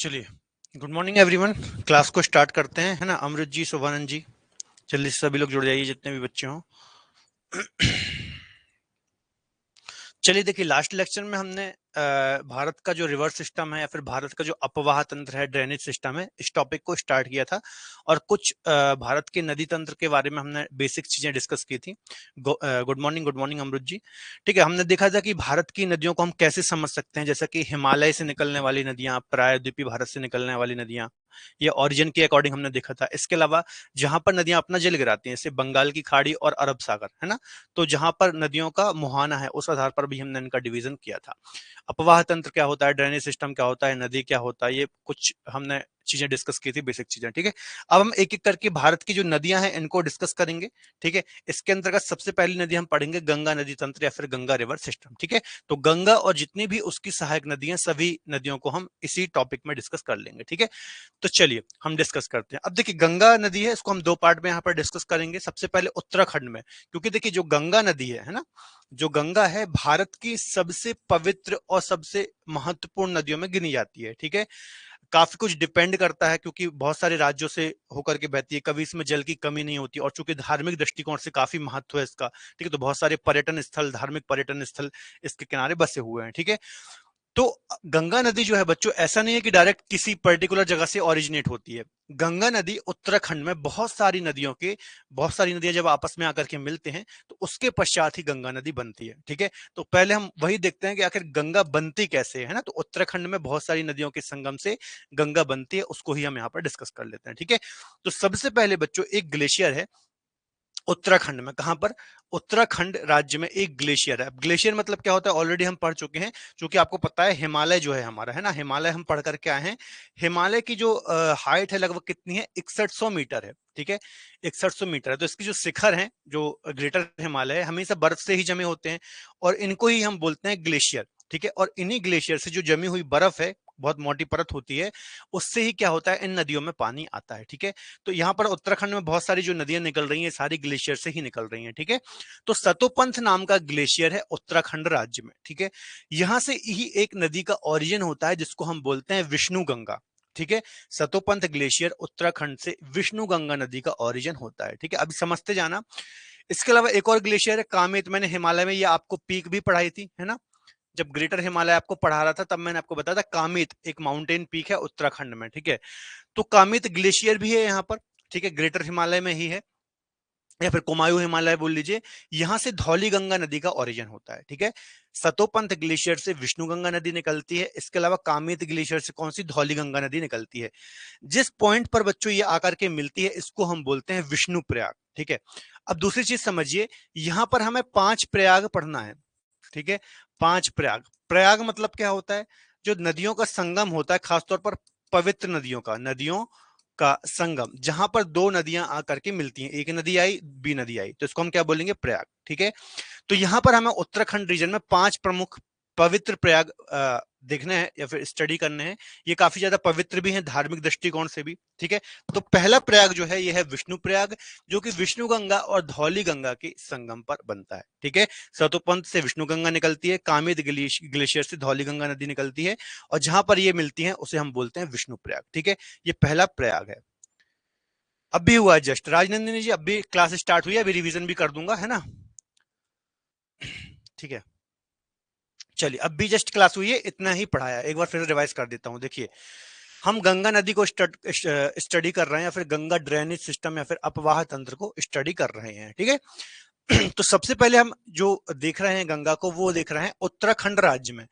चलिए, good morning everyone. Class को start करते हैं, है ना। अमृत जी, शोभानंद जी, जल्दी से सभी लोग जुड़ जाइए जितने भी बच्चे हों। चलिए देखिए, लास्ट लेक्चर में हमने भारत का जो रिवर सिस्टम है या फिर भारत का जो अपवाह तंत्र है, ड्रेनेज सिस्टम है, इस टॉपिक को स्टार्ट किया था और कुछ भारत के नदी तंत्र के बारे में हमने बेसिक चीजें डिस्कस की थी। गुड मॉर्निंग अमृत जी। ठीक है, हमने देखा था कि भारत की नदियों को हम कैसे समझ सकते हैं, जैसा कि हिमालय से निकलने वाली नदियां, प्रायद्वीपीय भारत से निकलने वाली नदियां, ये ओरिजिन के अकॉर्डिंग हमने देखा था। इसके अलावा जहां पर नदियां अपना जल गिराती हैं, जैसे बंगाल की खाड़ी और अरब सागर, है ना, तो जहां पर नदियों का मुहाना है उस आधार पर भी हमने इनका डिवीजन किया था। अपवाह तंत्र क्या होता है, ड्रेनेज सिस्टम क्या होता है, नदी क्या होता है, ये कुछ हमने चीजें डिस्कस की थी, बेसिक चीजें। ठीक है, अब हम एक एक करके भारत की जो नदियां हैं इनको डिस्कस करेंगे। ठीक है, इसके अंतर्गत सबसे पहली नदी हम पढ़ेंगे गंगा नदी तंत्र या फिर गंगा रिवर सिस्टम। ठीक है, तो गंगा और जितनी भी उसकी सहायक नदियां, सभी नदियों को हम इसी टॉपिक में डिस्कस कर लेंगे। ठीक है, तो चलिए हम डिस्कस करते हैं। अब देखिए, गंगा नदी है, इसको हम दो पार्ट में यहाँ पर डिस्कस करेंगे। सबसे पहले उत्तराखंड में, क्योंकि देखिए जो गंगा नदी है ना, जो गंगा है भारत की सबसे पवित्र और सबसे महत्वपूर्ण नदियों में गिनी जाती है। ठीक है, काफी कुछ डिपेंड करता है क्योंकि बहुत सारे राज्यों से होकर के बहती है, कभी इसमें जल की कमी नहीं होती, और चूंकि धार्मिक दृष्टिकोण से काफी महत्व है इसका। ठीक है, तो बहुत सारे पर्यटन स्थल, धार्मिक पर्यटन स्थल इसके किनारे बसे हुए हैं। ठीक है, तो गंगा नदी जो है बच्चों, ऐसा नहीं है कि डायरेक्ट किसी पर्टिकुलर जगह से ओरिजिनेट होती है। गंगा नदी उत्तराखंड में बहुत सारी नदियां जब आपस में आकर के मिलते हैं तो उसके पश्चात ही गंगा नदी बनती है। ठीक है, तो पहले हम वही देखते हैं कि आखिर गंगा बनती कैसे है ना। तो उत्तराखंड में बहुत सारी नदियों के संगम से गंगा बनती है, उसको ही हम यहाँ पर डिस्कस कर लेते हैं। ठीक है, तो सबसे पहले बच्चों एक ग्लेशियर है उत्तराखंड में। कहां पर? उत्तराखंड राज्य में एक ग्लेशियर है। अब ग्लेशियर मतलब क्या होता है ऑलरेडी हम पढ़ चुके हैं, क्योंकि आपको पता है हिमालय जो है हमारा, है ना, हिमालय हम पढ़ करके आए हैं। हिमालय की जो हाइट है लगभग कितनी है, 6100 मीटर है। ठीक है, 6100 मीटर है। तो इसकी जो शिखर है, जो ग्रेटर हिमालय है, हमेशा बर्फ से ही जमे होते हैं और इनको ही हम बोलते हैं ग्लेशियर। ठीक है, और इन्हीं ग्लेशियर से जो जमी हुई बर्फ है, बहुत मोटी परत होती है, उससे ही क्या होता है, इन नदियों में पानी आता है। ठीक है, तो यहाँ पर उत्तराखंड में बहुत सारी जो नदियां निकल रही हैं सारी ग्लेशियर से ही निकल रही हैं। ठीक है, तो सतोपंथ नाम का ग्लेशियर है उत्तराखंड राज्य में। ठीक है, यहां से ही एक नदी का ओरिजिन होता है जिसको हम बोलते हैं विष्णु गंगा। ठीक है, सतोपंथ ग्लेशियर उत्तराखंड से विष्णु गंगा नदी का ओरिजिन होता है। ठीक है, अभी समझते जाना। इसके अलावा एक और ग्लेशियर है कामेत। मैंने हिमालय में ये आपको पीक भी पढ़ाई थी, है ना, जब ग्रेटर हिमालय आपको पढ़ा रहा था तब मैंने आपको बताया था कामित एक माउंटेन पीक है उत्तराखंड में। ठीक है, तो कामित ग्लेशियर भी है यहाँ पर। ठीक है, ग्रेटर हिमालय में ही है, या फिर कुमायूं हिमालय बोल लीजिए। यहां से धौली गंगा नदी का ओरिजिन होता है। ठीक है, सतोपंथ ग्लेशियर से विष्णु गंगा नदी निकलती है। इसके अलावा कामित ग्लेशियर से कौन सी, धौली गंगा नदी निकलती है। जिस पॉइंट पर बच्चों ये आकर के मिलती है इसको हम बोलते हैं विष्णु प्रयाग। ठीक है, अब दूसरी चीज समझिए, यहां पर हमें 5 प्रयाग पढ़ना है। ठीक है, 5 प्रयाग। प्रयाग मतलब क्या होता है, जो नदियों का संगम होता है, खासतौर पर पवित्र नदियों का संगम, जहां पर दो नदियां आकर के मिलती हैं, एक नदी आई बी नदी आई, तो इसको हम क्या बोलेंगे, प्रयाग। ठीक है, तो यहां पर हमें उत्तराखंड रीजन में 5 प्रमुख पवित्र प्रयाग देखने हैं या फिर स्टडी करने हैं। ये काफी ज्यादा पवित्र भी हैं धार्मिक दृष्टिकोण से भी। ठीक है, तो पहला प्रयाग जो है ये है विष्णु प्रयाग, जो कि विष्णु गंगा और धौली गंगा के संगम पर बनता है। ठीक है, सतोपंथ से विष्णु गंगा निकलती है, कामित ग्लेशियर से धौली गंगा नदी निकलती है, और जहां पर ये मिलती है उसे हम बोलते हैं विष्णु प्रयाग। ठीक है, ये पहला प्रयाग है। अब भी हुआ जस्ट राजनंदिनी जी, अब भी क्लास स्टार्ट हुई है, अभी रिवीजन भी कर दूंगा, है ना। ठीक है, चलिए अब भी जस्ट क्लास हुई है, इतना ही पढ़ाया, एक बार फिर रिवाइज कर देता हूं। देखिए, हम गंगा नदी को स्टडी कर रहे हैं, या फिर गंगा ड्रेनेज सिस्टम या फिर अपवाह तंत्र को स्टडी कर रहे हैं। ठीक है, तो सबसे पहले हम जो देख रहे हैं गंगा को, वो देख रहे हैं उत्तराखंड राज्य में।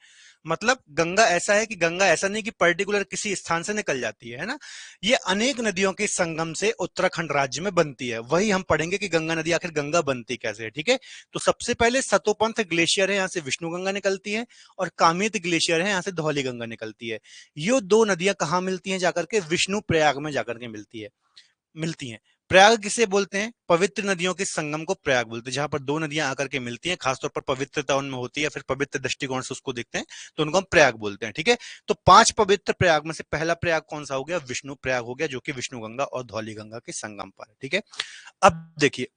मतलब गंगा ऐसा है कि गंगा ऐसा नहीं कि पर्टिकुलर किसी स्थान से निकल जाती है ना, ये अनेक नदियों के संगम से उत्तराखंड राज्य में बनती है। वही हम पढ़ेंगे कि गंगा नदी आखिर गंगा बनती कैसे है। ठीक है, तो सबसे पहले सतोपंथ ग्लेशियर है, यहाँ से विष्णु गंगा निकलती है, और कामित ग्लेशियर है, यहाँ से धौली गंगा निकलती है। ये दो नदियां कहाँ मिलती हैं जाकर के, विष्णु प्रयाग में जाकर के मिलती हैं। प्रयाग किसे बोलते हैं, पवित्र नदियों के संगम को प्रयाग बोलते हैं, जहां पर दो नदियां आकर के मिलती हैं, खासतौर पर पवित्रता उनमें होती है, फिर पवित्र दृष्टिकोण से उसको देखते हैं, तो उनको हम प्रयाग बोलते हैं। ठीक है, तो 5 पवित्र प्रयाग में से पहला प्रयाग कौन सा हो गया, विष्णु प्रयाग हो गया, जो कि विष्णु गंगा और धौली गंगा के संगम पर है। ठीक है, अब देखिए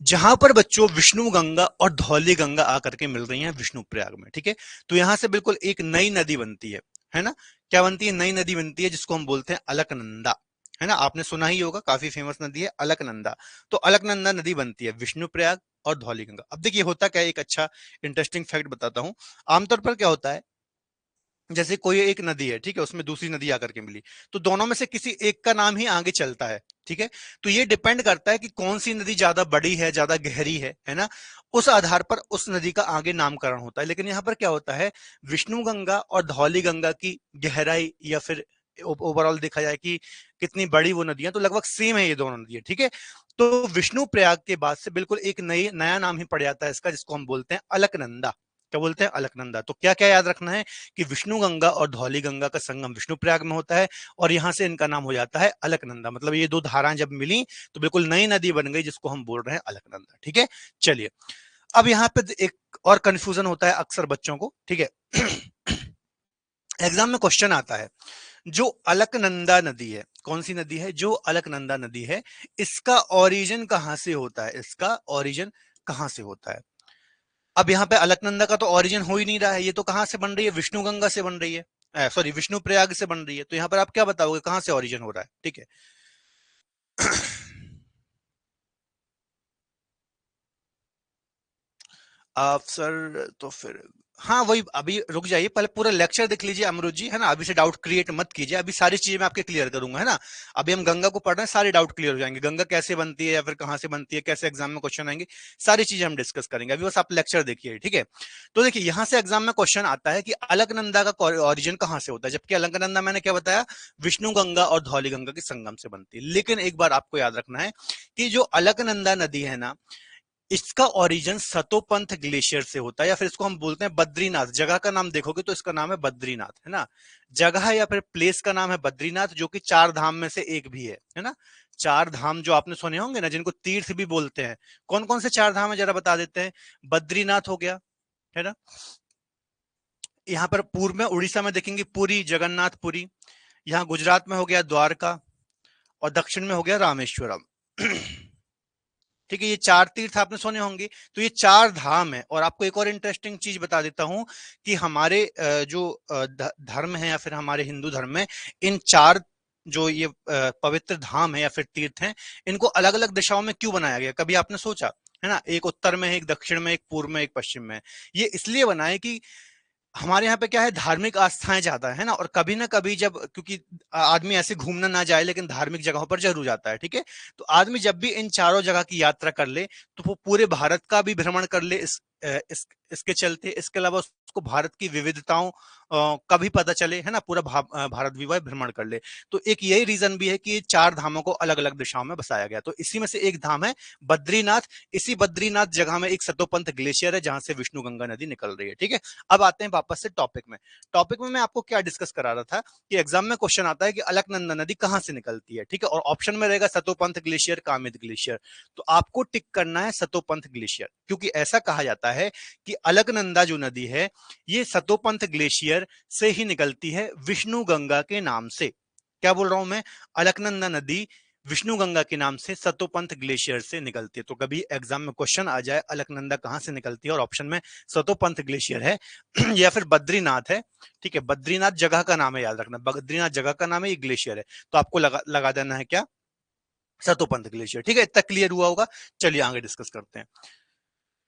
जहां पर बच्चों विष्णु गंगा और धौली गंगा आकर के मिल रही हैं विष्णु प्रयाग में। ठीक है, तो यहां से बिल्कुल एक नई नदी बनती है ना, क्या बनती है, नई नदी बनती है जिसको हम बोलते हैं अलकनंदा, है ना, आपने सुना ही होगा, काफी फेमस नदी है अलकनंदा। तो अलकनंदा नदी बनती है विष्णुप्रयाग और धौलीगंगा। अब देखिए होता क्या है, एक अच्छा इंटरेस्टिंग फैक्ट बताता हूं। आमतौर पर क्या होता है, जैसे कोई एक नदी है, ठीक है, उसमें दूसरी नदी आकर के मिली, तो दोनों में से किसी एक का नाम ही आगे चलता है, ठीक है। तो ये डिपेंड करता है कि कौन सी नदी ज्यादा बड़ी है, ज्यादा गहरी है ना, उस आधार पर उस नदी का आगे नामकरण होता है। लेकिन यहाँ पर क्या होता है, विष्णु गंगा और धौली गंगा की गहराई या फिर ओवरऑल देखा जाए कि कितनी बड़ी वो नदियां, तो लगभग सेम है ये दोनों नदियां, ठीक है। तो विष्णु प्रयाग के बाद से बिल्कुल एक नया नाम ही पड़ जाता है इसका, जिसको हम बोलते हैं अलकनंदा। क्या बोलते हैं, अलकनंदा। तो क्या क्या याद रखना है कि विष्णु गंगा और धौली गंगा का संगम विष्णु प्रयाग में होता है, और यहां से इनका नाम हो जाता है अलकनंदा। मतलब ये दो धाराएं जब मिली तो बिल्कुल नई नदी बन गई, जिसको हम बोल रहे हैं अलकनंदा, ठीक है। चलिए, अब यहाँ पे एक और कंफ्यूजन होता है अक्सर बच्चों को, ठीक है। एग्जाम में क्वेश्चन आता है, जो अलकनंदा नदी है, कौन सी नदी है, जो अलकनंदा नदी है, इसका ओरिजिन कहां से होता है, इसका ओरिजिन कहां से होता है। अब यहाँ पे अलकनंदा का तो ओरिजिन हो ही नहीं रहा है, ये तो कहां से बन रही है, विष्णु गंगा से बन रही है, सॉरी विष्णु प्रयाग से बन रही है। तो यहाँ पर आप क्या बताओगे कहां से ओरिजिन हो रहा है, ठीक है। आप सर तो फिर, हाँ वही, अभी रुक जाइए, पहले पूरा लेक्चर देख लीजिए अमरुद जी, है ना, अभी से डाउट क्रिएट मत कीजिए, अभी सारी चीजें मैं आपके क्लियर करूंगा, है ना। अभी हम गंगा को पढ़ रहे हैं, सारे डाउट क्लियर हो जाएंगे, गंगा कैसे बनती है या फिर कहाँ से बनती है, कैसे एग्जाम में क्वेश्चन आएंगे, सारी चीजें हम डिस्कस करेंगे। अभी बस आप लेक्चर देखिए, ठीक है। तो देखिए यहाँ से एग्जाम में क्वेश्चन आता है कि अलकनंदा का ओरिजिन कहाँ से होता है, जबकि अलकनंदा मैंने क्या बताया, विष्णु गंगा और धौली गंगा के संगम से बनती है। लेकिन एक बार आपको याद रखना है कि जो अलकनंदा नदी है ना, इसका ओरिजिन सतोपंथ ग्लेशियर से होता है, या फिर इसको हम बोलते हैं बद्रीनाथ। जगह का नाम देखोगे तो इसका नाम है बद्रीनाथ, है ना, जगह या फिर प्लेस का नाम है बद्रीनाथ, जो कि चार धाम में से एक भी है ना। चार धाम जो आपने सुने होंगे ना, जिनको तीर्थ भी बोलते हैं, कौन कौन से चार धाम है जरा बता देते हैं। बद्रीनाथ हो गया, है ना, यहाँ पर पूर्व में उड़ीसा में देखेंगे पुरी, जगन्नाथपुरी। यहाँ गुजरात में हो गया द्वारका, और दक्षिण में हो गया रामेश्वरम। ठीक है, ये चार तीर्थ आपने सुने होंगे। तो ये चार धाम है। और आपको एक और इंटरेस्टिंग चीज बता देता हूं कि हमारे जो धर्म है या फिर हमारे हिंदू धर्म में, इन चार जो ये पवित्र धाम है या फिर तीर्थ हैं, इनको अलग अलग दिशाओं में क्यों बनाया गया, कभी आपने सोचा, है ना, एक उत्तर में है, एक दक्षिण में, एक पूर्व में, एक पश्चिम में। ये इसलिए बनाए कि हमारे यहाँ पे क्या है, धार्मिक आस्थाएं ज्यादा है ना, और कभी ना कभी जब, क्योंकि आदमी ऐसे घूमना ना जाए लेकिन धार्मिक जगहों पर जरूर जाता है, ठीक है। तो आदमी जब भी इन चारों जगह की यात्रा कर ले, तो वो पूरे भारत का भी भ्रमण कर ले इसके चलते। इसके अलावा उसको भारत की विविधताओं का भी पता चले, है ना, पूरा भारत भी वह भ्रमण कर ले। तो एक यही रीजन भी है कि ये चार धामों को अलग अलग दिशाओं में बसाया गया। तो इसी में से एक धाम है बद्रीनाथ। इसी बद्रीनाथ जगह में एक सतोपंथ ग्लेशियर है, जहां से विष्णु गंगा नदी निकल रही है, ठीक है। अब आते हैं वापस से टॉपिक में। टॉपिक में मैं आपको क्या डिस्कस करा रहा था कि एग्जाम में क्वेश्चन आता है कि अलकनंदा नदी कहां से निकलती है, ठीक है, और ऑप्शन में रहेगा सतोपंथ ग्लेशियर, कामित ग्लेशियर। तो आपको टिक करना है सतोपंथ ग्लेशियर, क्योंकि ऐसा कहा जाता है कि अलकनंदा जो नदी है, ये सतोपंथ ग्लेशियर से ही निकलती है विष्णु गंगा के नाम से। क्या बोल रहा हूं मैं, अलकनंदा नदी विष्णु गंगा के नाम से सतोपंथ ग्लेशियर से निकलती है। तो कभी एग्जाम में क्वेश्चन आ जाए अलकनंदा कहां से निकलती है और ऑप्शन में सतोपंथ ग्लेशियर है या फिर बद्रीनाथ है, ठीक है, बद्रीनाथ जगह का नाम है, याद रखना, बद्रीनाथ जगह का नाम है, ये ग्लेशियर है, तो आपको लगा देना है क्या, सतोपंथ ग्लेशियर, ठीक है। इतना क्लियर हुआ होगा। चलिए आगे डिस्कस करते हैं।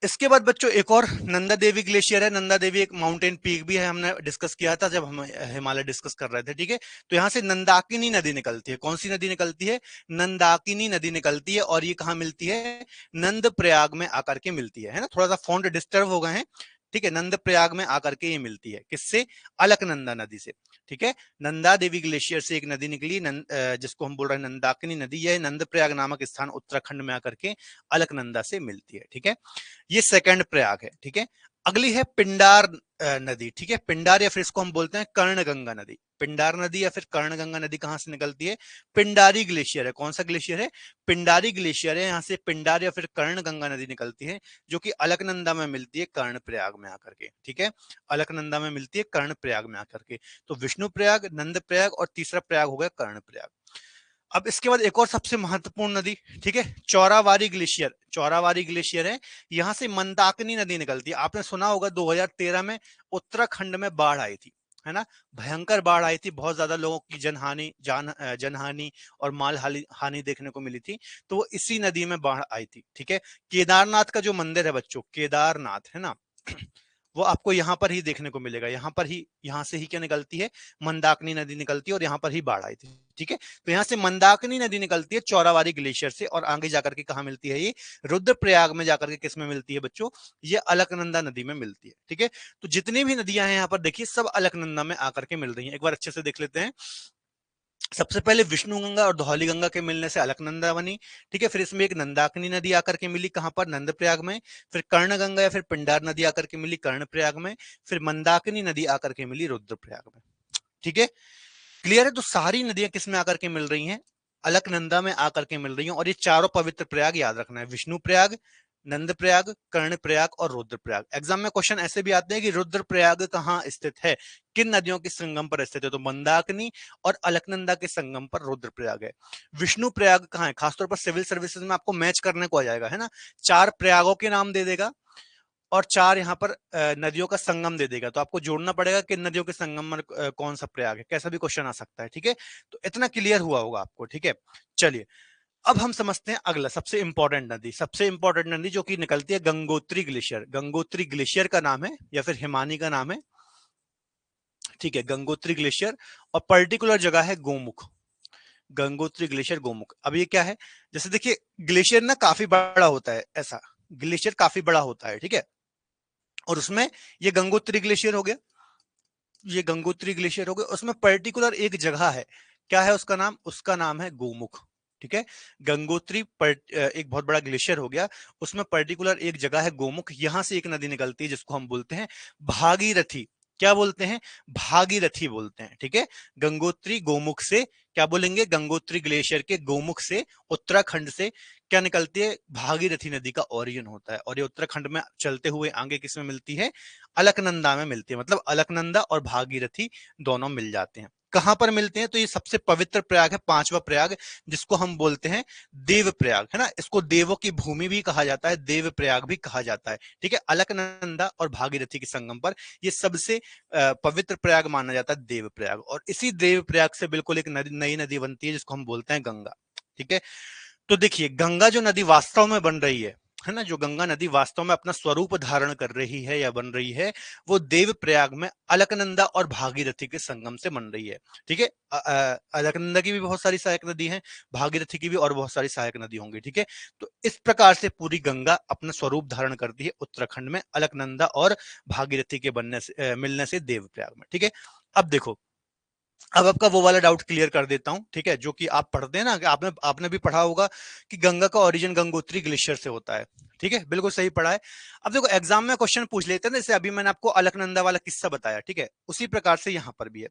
इसके बाद बच्चों एक और नंदा देवी ग्लेशियर है। नंदा देवी एक माउंटेन पीक भी है, हमने डिस्कस किया था जब हम हिमालय डिस्कस कर रहे थे, ठीक है। तो यहाँ से नंदाकिनी नदी निकलती है। कौन सी नदी निकलती है, नंदाकिनी नदी निकलती है, और ये कहाँ मिलती है, नंद प्रयाग में आकर के मिलती है ना। थोड़ा सा फॉन्ट डिस्टर्ब हो गए हैं, ठीक है, नंद प्रयाग में आकर के ये मिलती है, किससे, अलकनंदा नदी से, ठीक है। नंदा देवी ग्लेशियर से एक नदी निकली, जिसको हम बोल रहे हैं नंदाकिनी नदी। यह नंद प्रयाग नामक स्थान उत्तराखंड में आकर के अलकनंदा से मिलती है, ठीक है। ये सेकंड प्रयाग है, ठीक है। अगली है पिंडार नदी, ठीक है, पिंडार या फिर इसको हम बोलते हैं कर्णगंगा नदी। पिंडार नदी या फिर कर्णगंगा नदी कहां से निकलती है, पिंडारी ग्लेशियर है। कौन सा ग्लेशियर है, पिंडारी ग्लेशियर है। यहाँ से पिंडार या फिर कर्णगंगा नदी निकलती है, जो कि अलकनंदा में मिलती है कर्णप्रयाग में आकर के, ठीक है, अलकनंदा में मिलती है कर्णप्रयाग में आकर के। तो विष्णु प्रयाग, नंद प्रयाग, और तीसरा प्रयाग हो गया कर्णप्रयाग। अब इसके बाद एक और सबसे महत्वपूर्ण नदी, ठीक है, चौरावारी ग्लेशियर। चौरावारी ग्लेशियर है, यहां से मंदाकिनी नदी निकलती है। आपने सुना होगा 2013 में उत्तराखंड में बाढ़ आई थी, है ना, भयंकर बाढ़ आई थी, बहुत ज्यादा लोगों की जनहानि और माल हानि देखने को मिली थी, तो वो इसी नदी में बाढ़ आई थी। ठीक है, केदारनाथ का जो मंदिर है बच्चों, केदारनाथ है ना, वो आपको यहाँ पर ही देखने को मिलेगा, यहाँ पर ही, यहाँ से ही क्या निकलती है, मंदाकिनी नदी निकलती है और यहाँ पर ही बाढ़ आई थी। ठीक है, तो यहाँ से मंदाकिनी नदी निकलती है चौराबाड़ी ग्लेशियर से, और आगे जाकर के कहाँ मिलती है, ये रुद्रप्रयाग में जाकर के किस में मिलती है बच्चों, ये अलकनंदा नदी में मिलती है। ठीक है, तो जितनी भी नदियां हैं यहाँ पर देखिए, सब अलकनंदा में आकर के मिल रही हैं। एक बार अच्छे से देख लेते हैं। सबसे पहले विष्णु गंगा और धौली गंगा के मिलने से अलकनंदा बनी। ठीक है, फिर इसमें एक नंदाकिनी नदी आकर के मिली, कहां पर, नंदप्रयाग में। फिर कर्ण गंगा या फिर पिंडार नदी आकर के मिली कर्णप्रयाग में। फिर मंदाकिनी नदी आकर के मिली रुद्रप्रयाग में। ठीक है, क्लियर है। तो सारी नदियां किस में आकर के मिल रही हैं, अलकनंदा में आकर के मिल रही हैं। और ये चारों पवित्र प्रयाग याद रखना है, विष्णु प्रयाग, नंद प्रयाग, कर्ण प्रयाग और रुद्र प्रयाग। एग्जाम में क्वेश्चन ऐसे भी आते हैं कि रुद्र प्रयाग कहाँ स्थित है, किन नदियों के संगम पर स्थित है, तो मंदाकिनी और अलकनंदा के संगम पर रुद्र प्रयाग है। विष्णु प्रयाग कहाँ है, खासतौर पर सिविल सर्विसेज में आपको मैच करने को आ जाएगा, है ना, 4 प्रयागों के नाम दे देगा और 4 यहाँ पर नदियों का संगम दे देगा, तो आपको जोड़ना पड़ेगा कि नदियों के संगम में कौन सा प्रयाग है, कैसा भी क्वेश्चन आ सकता है। ठीक है, तो इतना क्लियर हुआ होगा आपको। ठीक है, चलिए अब हम समझते हैं अगला सबसे इंपॉर्टेंट नदी। सबसे इंपॉर्टेंट नदी जो कि निकलती है गंगोत्री ग्लेशियर। गंगोत्री ग्लेशियर का नाम है या फिर हिमानी का नाम है। ठीक है, गंगोत्री ग्लेशियर, और पर्टिकुलर जगह है गोमुख। गंगोत्री ग्लेशियर गोमुख। अब ये क्या है, जैसे देखिए ग्लेशियर ना काफी बड़ा होता है, ऐसा ग्लेशियर काफी बड़ा होता है। ठीक है, और उसमें ये गंगोत्री ग्लेशियर हो गया, ये गंगोत्री ग्लेशियर हो गया, उसमें पर्टिकुलर एक जगह है, क्या है उसका नाम, उसका नाम है गोमुख। ठीक है, गंगोत्री एक बहुत बड़ा ग्लेशियर हो गया, उसमें पर्टिकुलर एक जगह है गोमुख, यहां से एक नदी निकलती है जिसको हम बोलते हैं भागीरथी। क्या बोलते हैं, भागीरथी बोलते हैं। ठीक है, गंगोत्री गोमुख से क्या बोलेंगे, गंगोत्री ग्लेशियर के गोमुख से, उत्तराखंड से क्या निकलती है, भागीरथी नदी का ओरिजिन होता है, और ये उत्तराखंड में चलते हुए आगे किस में मिलती है, अलकनंदा में मिलती है। मतलब अलकनंदा और भागीरथी दोनों मिल जाते हैं। कहां पर मिलते हैं, तो ये सबसे पवित्र प्रयाग है, 5वां प्रयाग, जिसको हम बोलते हैं देव प्रयाग, है ना, इसको देवों की भूमि भी कहा जाता है, देव प्रयाग भी कहा जाता है। ठीक है, अलकनंदा और भागीरथी के संगम पर ये सबसे पवित्र प्रयाग माना जाता है देव प्रयाग, और इसी देव प्रयाग से बिल्कुल एक नई नदी बनती है जिसको हम बोलते हैं गंगा। ठीक है, तो देखिए गंगा जो नदी वास्तव में बन रही है ना, जो गंगा नदी वास्तव में अपना स्वरूप धारण कर रही है या बन रही है, वो देव प्रयाग में अलकनंदा और भागीरथी के संगम से बन रही है। ठीक है, अलकनंदा की भी बहुत सारी सहायक नदी हैं, भागीरथी की भी और बहुत सारी सहायक नदी होंगी। ठीक है, तो इस प्रकार से पूरी गंगा अपना स्वरूप धारण करती है उत्तराखंड में, अलकनंदा और भागीरथी के बनने से मिलने से देव प्रयाग में। ठीक है, अब देखो, अब आपका वो वाला डाउट क्लियर कर देता हूं। ठीक है, जो कि आप पढ़ते हैं ना, कि आपने आपने भी पढ़ा होगा कि गंगा का ओरिजिन गंगोत्री ग्लेशियर से होता है। ठीक है, बिल्कुल सही पढ़ा है। अब देखो एग्जाम में क्वेश्चन पूछ लेते हैं ना, जैसे अभी मैंने आपको अलकनंदा वाला किस्सा बताया, ठीक है, उसी प्रकार से यहां पर भी है।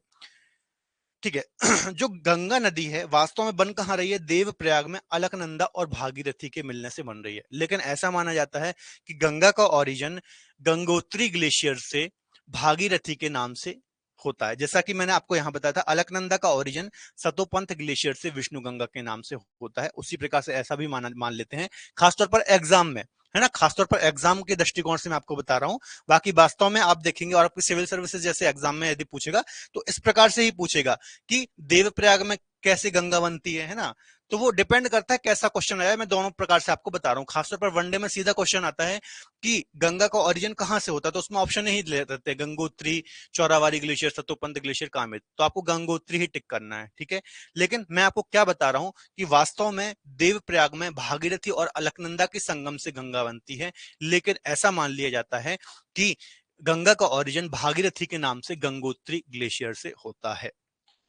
ठीक है, जो गंगा नदी है वास्तव में बन कहां रही है, देव प्रयाग में अलकनंदा और भागीरथी के मिलने से बन रही है। लेकिन ऐसा माना जाता है कि गंगा का ओरिजिन गंगोत्री ग्लेशियर से भागीरथी के नाम से होता है। जैसा कि मैंने आपको यहां बताया था, अलकनंदा का ओरिजिन सतोपंथ ग्लेशियर से विष्णु गंगा के नाम से होता है, उसी प्रकार से ऐसा भी मान लेते हैं, खासतौर पर एग्जाम में, है ना, खासतौर पर एग्जाम के दृष्टिकोण से मैं आपको बता रहा हूं। बाकी वास्तव में आप देखेंगे और आपकी सिविल सर्विसेज जैसे एग्जाम में यदि पूछेगा तो इस प्रकार से ही पूछेगा कि देवप्रयाग में कैसे गंगा बनती है ना, तो वो डिपेंड करता है कैसा क्वेश्चन आया। मैं दोनों प्रकार से आपको बता रहा हूँ। खासतौर पर वनडे में सीधा क्वेश्चन आता है कि गंगा का ओरिजिन कहाँ से होता है, तो उसमें ऑप्शन नहीं रहते, गंगोत्री, चौराबाड़ी ग्लेशियर, सतोपंथ ग्लेशियर, कामेत, तो आपको गंगोत्री ही टिक करना है। ठीक है, लेकिन मैं आपको क्या बता रहा हूँ कि वास्तव में देवप्रयाग में भागीरथी और अलकनंदा के संगम से गंगा बनती है, लेकिन ऐसा मान लिया जाता है कि गंगा का ओरिजिन भागीरथी के नाम से गंगोत्री ग्लेशियर से होता है।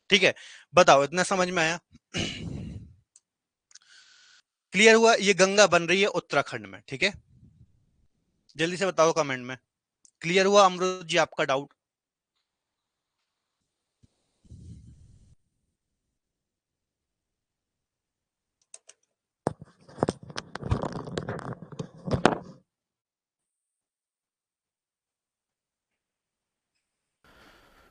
ठीक है, बताओ इतना समझ में आया? क्लियर हुआ? ये गंगा बन रही है उत्तराखंड में। ठीक है, जल्दी से बताओ कमेंट में, क्लियर हुआ अमरुद जी आपका डाउट?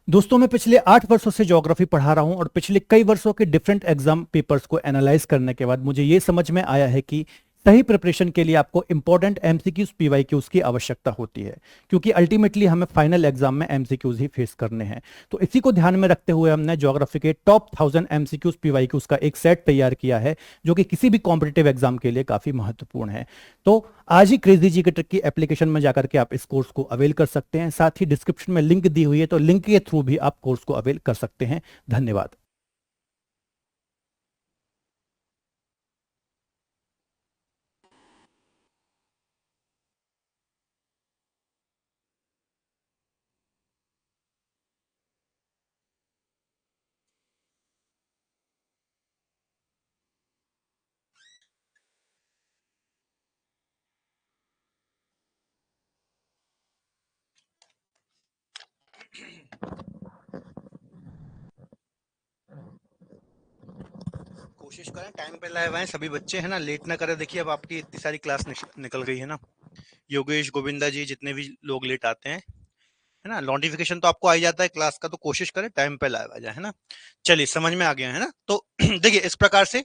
दोस्तों मैं पिछले 8 वर्षों से ज्योग्राफी पढ़ा रहा हूं और पिछले कई वर्षों के डिफरेंट एग्जाम पेपर्स को एनालाइज करने के बाद मुझे ये समझ में आया है कि सही प्रिपरेशन के लिए आपको इंपॉर्टेंट एमसीक्यूज पीवाईक्यूज की आवश्यकता होती है, क्योंकि अल्टीमेटली हमें फाइनल एग्जाम में एमसीक्यूज ही फेस करने हैं। तो इसी को ध्यान में रखते हुए हमने ज्योग्राफी के टॉप 1000 एमसीक्यूज पीवाईक्यूज का एक सेट तैयार किया है, जो कि किसी भी कॉम्पिटेटिव एग्जाम के लिए काफी महत्वपूर्ण है। तो आज ही क्रेजी जी के ट्रिक की एप्लीकेशन में जाकर के आप इस कोर्स को अवेल कर सकते हैं। साथ ही डिस्क्रिप्शन में लिंक दी हुई है, तो लिंक के थ्रू भी आप कोर्स को अवेल कर सकते हैं। धन्यवाद। कोशिश करें टाइम पे लाए हुए हैं सभी बच्चे, है ना, लेट ना करें। देखिए अब आपकी इतनी सारी क्लास निकल गई है ना, योगेश गोविंदा जी जितने भी लोग लेट आते हैं, है ना, नोटिफिकेशन तो आपको आ ही जाता है क्लास का, तो कोशिश करें टाइम पे लाया जाए, है ना। चलिए समझ में आ गया है ना। तो देखिए इस प्रकार से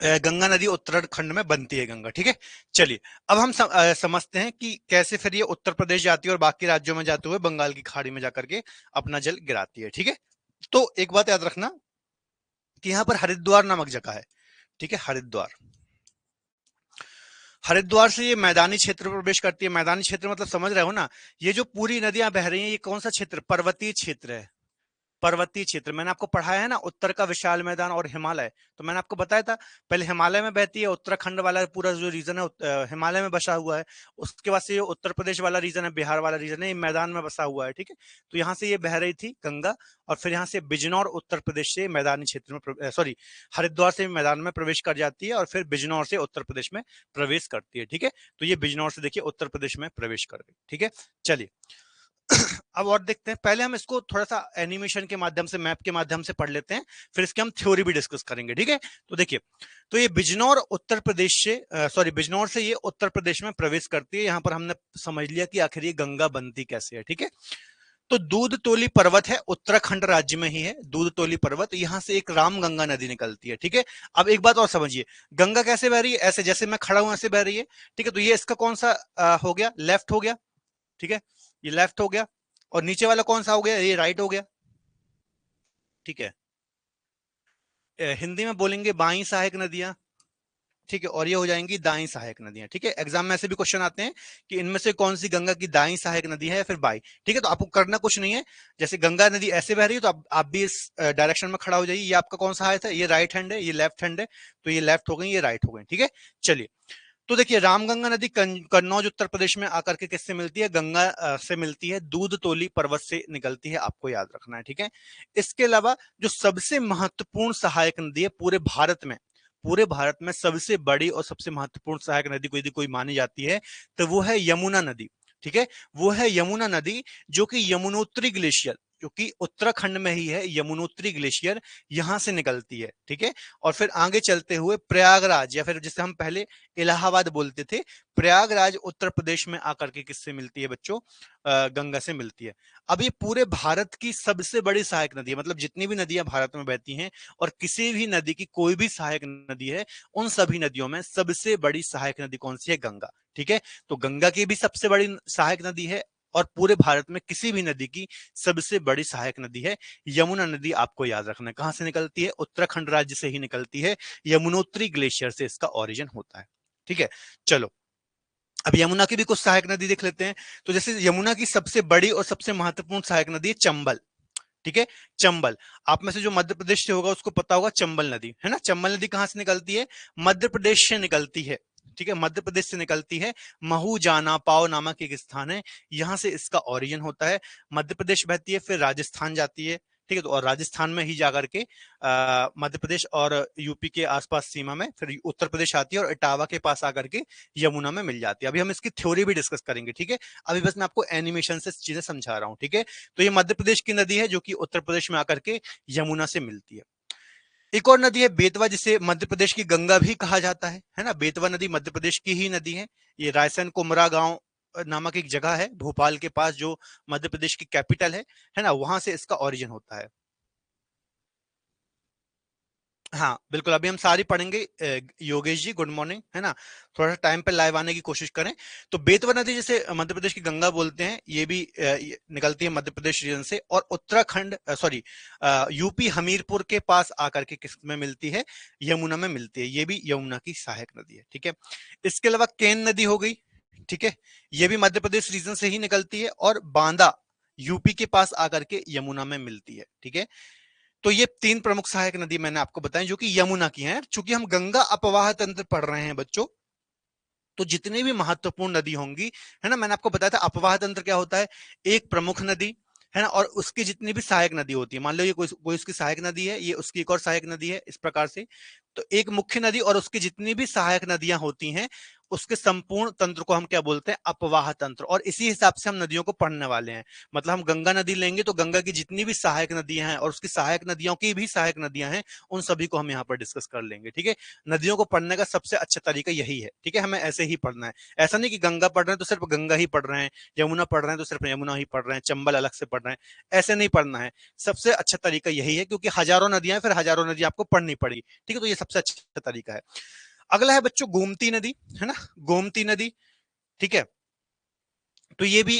गंगा नदी उत्तराखंड में बनती है गंगा, ठीक है। चलिए अब हम समझते हैं कि कैसे फिर ये उत्तर प्रदेश जाती है और बाकी राज्यों में जाते हुए बंगाल की खाड़ी में जाकर के अपना जल गिराती है, ठीक है। तो एक बात याद रखना कि यहाँ पर हरिद्वार नामक जगह है, ठीक है, हरिद्वार। हरिद्वार से ये मैदानी क्षेत्र में प्रवेश करती है। मैदानी क्षेत्र मतलब समझ रहे हो ना, ये जो पूरी नदियां बह रही हैं, ये कौन सा क्षेत्र, पर्वतीय क्षेत्र है। पर्वतीय क्षेत्र मैंने आपको पढ़ाया है ना, उत्तर का विशाल मैदान और हिमालय। तो मैंने आपको बताया था पहले हिमालय में बहती है, उत्तराखंड वाला पूरा जो रीजन है हिमालय में बसा हुआ है। उसके बाद से ये उत्तर प्रदेश वाला रीजन है, बिहार वाला रीजन है, ये मैदान में बसा हुआ है, ठीक है। तो यहाँ से ये बह रही थी गंगा, और फिर यहाँ से बिजनौर उत्तर प्रदेश से मैदानी क्षेत्र में, सॉरी, हरिद्वार से मैदान में प्रवेश कर जाती है और फिर बिजनौर से उत्तर प्रदेश में प्रवेश करती है, ठीक है। तो ये बिजनौर से देखिए उत्तर प्रदेश में प्रवेश कर गई, ठीक है। चलिए अब और देखते हैं, पहले हम इसको थोड़ा सा एनिमेशन के माध्यम से, मैप के माध्यम से पढ़ लेते हैं, फिर इसके हम थ्योरी भी डिस्कस करेंगे, ठीक है। तो देखिए, तो ये बिजनौर उत्तर प्रदेश से, सॉरी, बिजनौर से ये उत्तर प्रदेश में प्रवेश करती है। यहां पर हमने समझ लिया कि आखिर ये गंगा बनती कैसे है, ठीक है। तो दूध तोली पर्वत है, उत्तराखंड राज्य में ही है दूध तोली पर्वत, यहां से एक राम गंगा नदी निकलती है, ठीक है। अब एक बात और समझिए, गंगा कैसे बह रही है, ऐसे जैसे मैं खड़ा हूं ऐसे बह रही है, ठीक है। तो ये इसका कौन सा हो गया, लेफ्ट हो गया, ठीक है, ये लेफ्ट हो गया। और नीचे वाला कौन सा हो गया, ये राइट हो गया, ठीक है। हिंदी में बोलेंगे बाई सहायक नदियां, ठीक है, और ये हो जाएंगी दाई सहायक नदियां, ठीक है। एग्जाम में ऐसे भी क्वेश्चन आते हैं कि इनमें से कौन सी गंगा की दाई सहायक नदी है या फिर बाई, ठीक है। तो आपको करना कुछ नहीं है, जैसे गंगा नदी ऐसे बह रही है तो आप भी इस डायरेक्शन में खड़ा हो जाइए। ये आपका कौन सा हाथ है, ये राइट हैंड है, ये लेफ्ट हैंड है, तो ये लेफ्ट हो गई, ये राइट हो गई, ठीक है। चलिए, तो देखिए रामगंगा नदी कन्नौज उत्तर प्रदेश में आकर के किससे मिलती है, गंगा से मिलती है, दूध तोली पर्वत से निकलती है, आपको याद रखना है, ठीक है। इसके अलावा जो सबसे महत्वपूर्ण सहायक नदी है पूरे भारत में, पूरे भारत में सबसे बड़ी और सबसे महत्वपूर्ण सहायक नदी को यदि कोई मानी जाती है तो वो है यमुना नदी, ठीक है। वो है यमुना नदी, जो कि यमुनोत्री ग्लेशियर, जो कि उत्तराखंड में ही है, यमुनोत्री ग्लेशियर यहां से निकलती है, ठीक है। और फिर आगे चलते हुए प्रयागराज, या फिर जिसे हम पहले इलाहाबाद बोलते थे, प्रयागराज उत्तर प्रदेश में आकर के किससे मिलती है बच्चों, गंगा से मिलती है। अब ये पूरे भारत की सबसे बड़ी सहायक नदी है, मतलब जितनी भी नदियां भारत में बहती हैं और किसी भी नदी की कोई भी सहायक नदी है, उन सभी नदियों में सबसे बड़ी सहायक नदी कौन सी है, गंगा, ठीक है। तो गंगा की भी सबसे बड़ी सहायक नदी है, और पूरे भारत में किसी भी नदी की सबसे बड़ी सहायक नदी है यमुना नदी। आपको याद रखना है कहां से निकलती है, उत्तराखंड राज्य से ही निकलती है, यमुनोत्री ग्लेशियर से इसका ओरिजिन होता है, ठीक है। चलो अब यमुना की भी कुछ सहायक नदी देख लेते हैं। तो जैसे यमुना की सबसे बड़ी और सबसे महत्वपूर्ण सहायक नदी है चंबल, ठीक है, चंबल। आप में से जो मध्य प्रदेश से होगा उसको पता होगा चंबल नदी, है ना। चंबल नदी कहां से निकलती है, मध्य प्रदेश से निकलती है, ठीक है, मध्य प्रदेश से निकलती है। महू जाना पाओ नामक एक स्थान है, यहां से इसका ओरिजिन होता है। मध्य प्रदेश बहती है, फिर राजस्थान जाती है, ठीक है। तो और राजस्थान में ही जाकर के मध्य प्रदेश और यूपी के आसपास सीमा में फिर उत्तर प्रदेश आती है और इटावा के पास आकर के यमुना में मिल जाती है। अभी हम इसकी थ्योरी भी डिस्कस करेंगे, ठीक है। अभी बस मैं आपको एनिमेशन से चीजें समझा रहा हूं, ठीक है। तो ये मध्य प्रदेश की नदी है जो कि उत्तर प्रदेश में आकर के यमुना से मिलती है। एक और नदी है बेतवा, जिसे मध्य प्रदेश की गंगा भी कहा जाता है ना। बेतवा नदी मध्य प्रदेश की ही नदी है। ये रायसन कुमरा गांव नामक एक जगह है भोपाल के पास, जो मध्य प्रदेश की कैपिटल है ना, वहां से इसका ओरिजिन होता है। हाँ बिल्कुल, अभी हम सारी पढ़ेंगे। योगेश जी गुड मॉर्निंग, है ना। थोड़ा सा टाइम पे लाइव आने की कोशिश करें। तो बेतवा नदी, जैसे मध्य प्रदेश की गंगा बोलते हैं, ये भी ये निकलती है मध्य प्रदेश रीजन से, और उत्तराखंड सॉरी यूपी हमीरपुर के पास आकर के किस में मिलती है, यमुना में मिलती है। ये भी यमुना की सहायक नदी है, ठीक है। इसके अलावा केन नदी हो गई, ठीक है, ये भी मध्य प्रदेश रीजन से ही निकलती है, और बांदा यूपी के पास आकर के यमुना में मिलती है, ठीक है। तो ये तीन प्रमुख सहायक नदी मैंने आपको बताई जो कि यमुना की हैं। चूंकि हम गंगा अपवाह तंत्र पढ़ रहे हैं बच्चों, तो जितनी भी महत्वपूर्ण नदी होंगी, है ना, मैंने आपको बताया था अपवाह तंत्र क्या होता है, एक प्रमुख नदी, है ना, और उसकी जितनी भी सहायक नदी होती है, मान लो ये कोई उसकी सहायक नदी है, ये उसकी एक और सहायक नदी है, इस प्रकार से। तो एक मुख्य नदी और उसकी जितनी भी सहायक नदियां होती हैं, उसके संपूर्ण तंत्र को हम क्या बोलते हैं, अपवाह तंत्र। और इसी हिसाब से हम नदियों को पढ़ने वाले हैं। मतलब हम गंगा नदी लेंगे तो गंगा की जितनी भी सहायक नदियां हैं और उसकी सहायक नदियों की भी सहायक नदियां हैं, उन सभी को हम यहाँ पर डिस्कस कर लेंगे, ठीक है। नदियों को पढ़ने का सबसे अच्छा तरीका यही है, ठीक है, हमें ऐसे ही पढ़ना है। ऐसा नहीं कि गंगा पढ़ रहे हैं तो सिर्फ गंगा ही पढ़ रहे हैं, यमुना पढ़ रहे हैं तो सिर्फ यमुना ही पढ़ रहे हैं, चंबल अलग से पढ़ रहे हैं, ऐसे नहीं पढ़ना है। सबसे अच्छा तरीका यही है, क्योंकि हजारों नदियां, फिर हजारों नदी आपको पढ़नी पड़ेगी, ठीक है। तो ये सबसे अच्छा तरीका है। अगला है बच्चों गोमती नदी, है ना, गोमती नदी, ठीक है। तो ये भी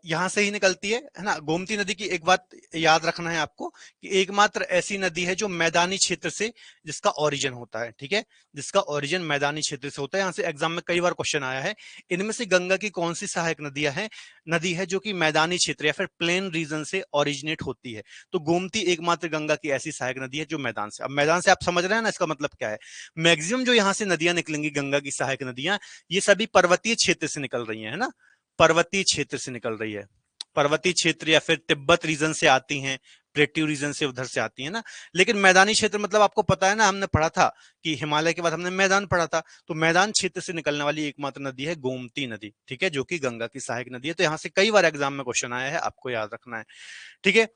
यहां से ही निकलती है ना। गोमती नदी की एक बात याद रखना है आपको, कि एकमात्र ऐसी नदी है जो मैदानी क्षेत्र से जिसका ओरिजिन होता है, ठीक है, जिसका ओरिजिन मैदानी क्षेत्र से होता है। यहां से एग्जाम में कई बार क्वेश्चन आया है, इनमें से गंगा की कौन सी सहायक नदी है जो कि मैदानी क्षेत्र या फिर प्लेन रीजन से ओरिजिनेट होती है। तो गोमती एकमात्र गंगा की ऐसी सहायक नदी है जो मैदान से, अब मैदान से आप समझ रहे हैं ना इसका मतलब क्या है। मैक्सिमम जो यहाँ से नदियां निकलेंगी गंगा की सहायक नदियां, ये सभी पर्वतीय क्षेत्र से निकल रही है ना, पर्वतीय क्षेत्र से निकल रही है। पर्वतीय क्षेत्र या फिर तिब्बत रीजन से आती हैं, प्लेट्यू रीजन से उधर से आती है ना। लेकिन मैदानी क्षेत्र मतलब आपको पता है ना, हमने पढ़ा था कि हिमालय के बाद हमने मैदान पढ़ा था, तो मैदान क्षेत्र से निकलने वाली एकमात्र नदी है गोमती नदी, ठीक है, जो कि गंगा की सहायक नदी है। तो यहां से कई बार एग्जाम में क्वेश्चन आया है, आपको याद रखना है, ठीक है।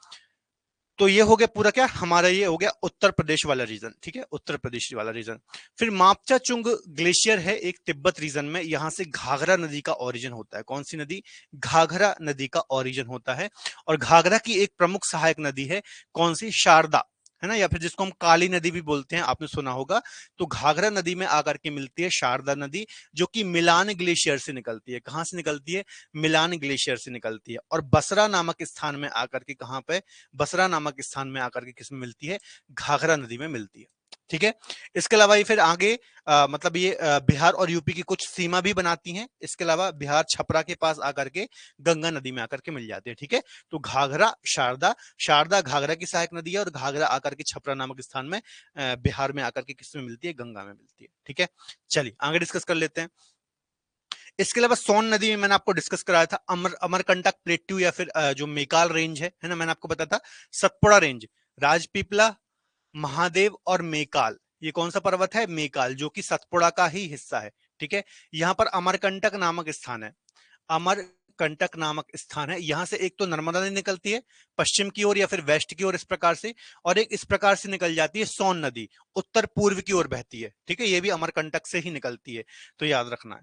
तो ये हो गया पूरा, क्या हमारा ये हो गया उत्तर प्रदेश वाला रीजन, ठीक है, उत्तर प्रदेश वाला रीजन। फिर मापचा चुंग ग्लेशियर है एक तिब्बत रीजन में, यहां से घाघरा नदी का ओरिजिन होता है। कौन सी नदी, घाघरा नदी का ओरिजिन होता है। और घाघरा की एक प्रमुख सहायक नदी है, कौन सी, शारदा, है ना, या फिर जिसको हम काली नदी भी बोलते हैं, आपने सुना होगा। तो घाघरा नदी में आकर के मिलती है शारदा नदी, जो कि मिलान ग्लेशियर से निकलती है। कहां से निकलती है, मिलान ग्लेशियर से निकलती है। और बसरा नामक स्थान में आकर के, कहां पे, बसरा नामक स्थान में आकर के किसमें मिलती है, घाघरा नदी में मिलती है, ठीक है। इसके अलावा ये फिर आगे मतलब ये बिहार और यूपी की कुछ सीमा भी बनाती हैं। इसके अलावा बिहार छपरा के पास आकर के गंगा नदी में आकर के मिल जाती है, ठीक है। तो घाघरा शारदा, शारदा घाघरा की सहायक नदी है, और घाघरा आकर के छपरा नामक स्थान में बिहार में आकर के किसमें मिलती है, गंगा में मिलती है, ठीक है। चलिए आगे डिस्कस कर लेते हैं। इसके अलावा सोन नदी में मैंने आपको डिस्कस कराया था, अमरकंटक प्लेट्यू या फिर जो मेकाल रेंज है ना, मैंने आपको बताया था सतपुड़ा रेंज, राजपीपला, महादेव और मेकाल, ये कौन सा पर्वत है, मेकाल, जो कि सतपुड़ा का ही हिस्सा है, ठीक है। यहां पर अमरकंटक नामक स्थान है, अमरकंटक नामक स्थान है। यहां से एक तो नर्मदा नदी निकलती है पश्चिम की ओर या फिर वेस्ट की ओर इस प्रकार से, और एक इस प्रकार से निकल जाती है सोन नदी, उत्तर पूर्व की ओर बहती है, ठीक है, ये भी अमरकंटक से ही निकलती है, तो याद रखना है।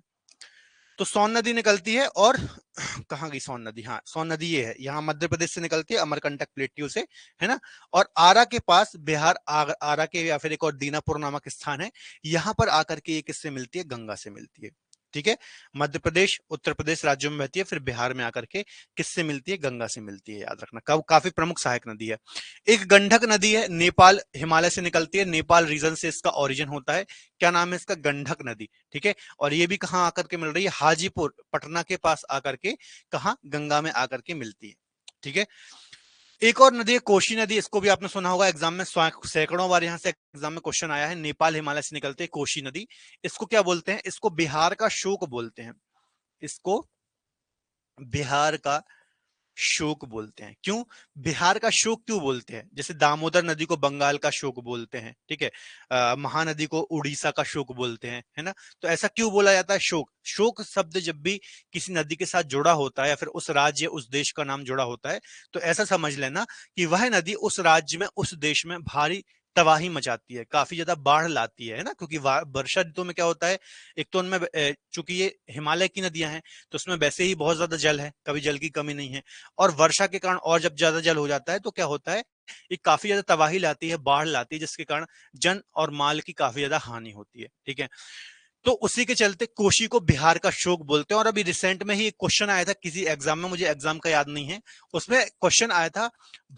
तो सोन नदी निकलती है, और कहाँ गई सोन नदी, हाँ सोन नदी ये है, यहाँ मध्य प्रदेश से निकलती है अमरकंटक प्लेट्यू से, है ना। और आरा के पास बिहार आरा के या फिर एक और दीनापुर नामक स्थान है, यहाँ पर आकर के ये किससे मिलती है, गंगा से मिलती है, ठीक है। मध्य प्रदेश उत्तर प्रदेश राज्यों में बहती है, फिर बिहार में आकर के किससे मिलती है, गंगा से मिलती है, याद रखना, काफी प्रमुख सहायक नदी है। एक गंडक नदी है, नेपाल हिमालय से निकलती है, नेपाल रीजन से इसका ओरिजिन होता है। क्या नाम है इसका, गंडक नदी, ठीक है। और ये भी कहां आकर के मिल रही है, हाजीपुर पटना के पास आकर के, कहां, गंगा में आकर के मिलती है, ठीक है। एक और नदी है कोशी नदी, इसको भी आपने सुना होगा एग्जाम में, सैकड़ों बार यहां से एग्जाम में क्वेश्चन आया है। नेपाल हिमालय से निकलते है कोशी नदी, इसको क्या बोलते हैं, इसको बिहार का शोक बोलते हैं, इसको बिहार का शोक बोलते हैं। क्यों, बिहार का शोक क्यों बोलते हैं, जैसे दामोदर नदी को बंगाल का शोक बोलते हैं, ठीक है, महानदी को उड़ीसा का शोक बोलते हैं, है ना। तो ऐसा क्यों बोला जाता है, शोक, शोक शब्द जब भी किसी नदी के साथ जुड़ा होता है या फिर उस राज्य उस देश का नाम जुड़ा होता है, तो ऐसा समझ लेना कि वह नदी उस राज्य में उस देश में भारी तबाही मचाती है, काफी ज्यादा बाढ़ लाती है ना, क्योंकि वर्षा ऋतु में क्या होता है, एक तो उनमें चूंकि ये हिमालय की नदियां हैं तो उसमें वैसे ही बहुत ज्यादा जल है, कभी जल की कमी नहीं है, और वर्षा के कारण और जब ज्यादा जल हो जाता है तो क्या होता है, ये काफी ज्यादा तबाही लाती है, बाढ़ लाती है, जिसके कारण जन और माल की काफी ज्यादा हानि होती है। ठीक है, तो उसी के चलते कोशी को बिहार का शोक बोलते हैं। और अभी रिसेंट में ही एक क्वेश्चन आया था किसी एग्जाम में, मुझे एग्जाम का याद नहीं है, उसमें क्वेश्चन आया था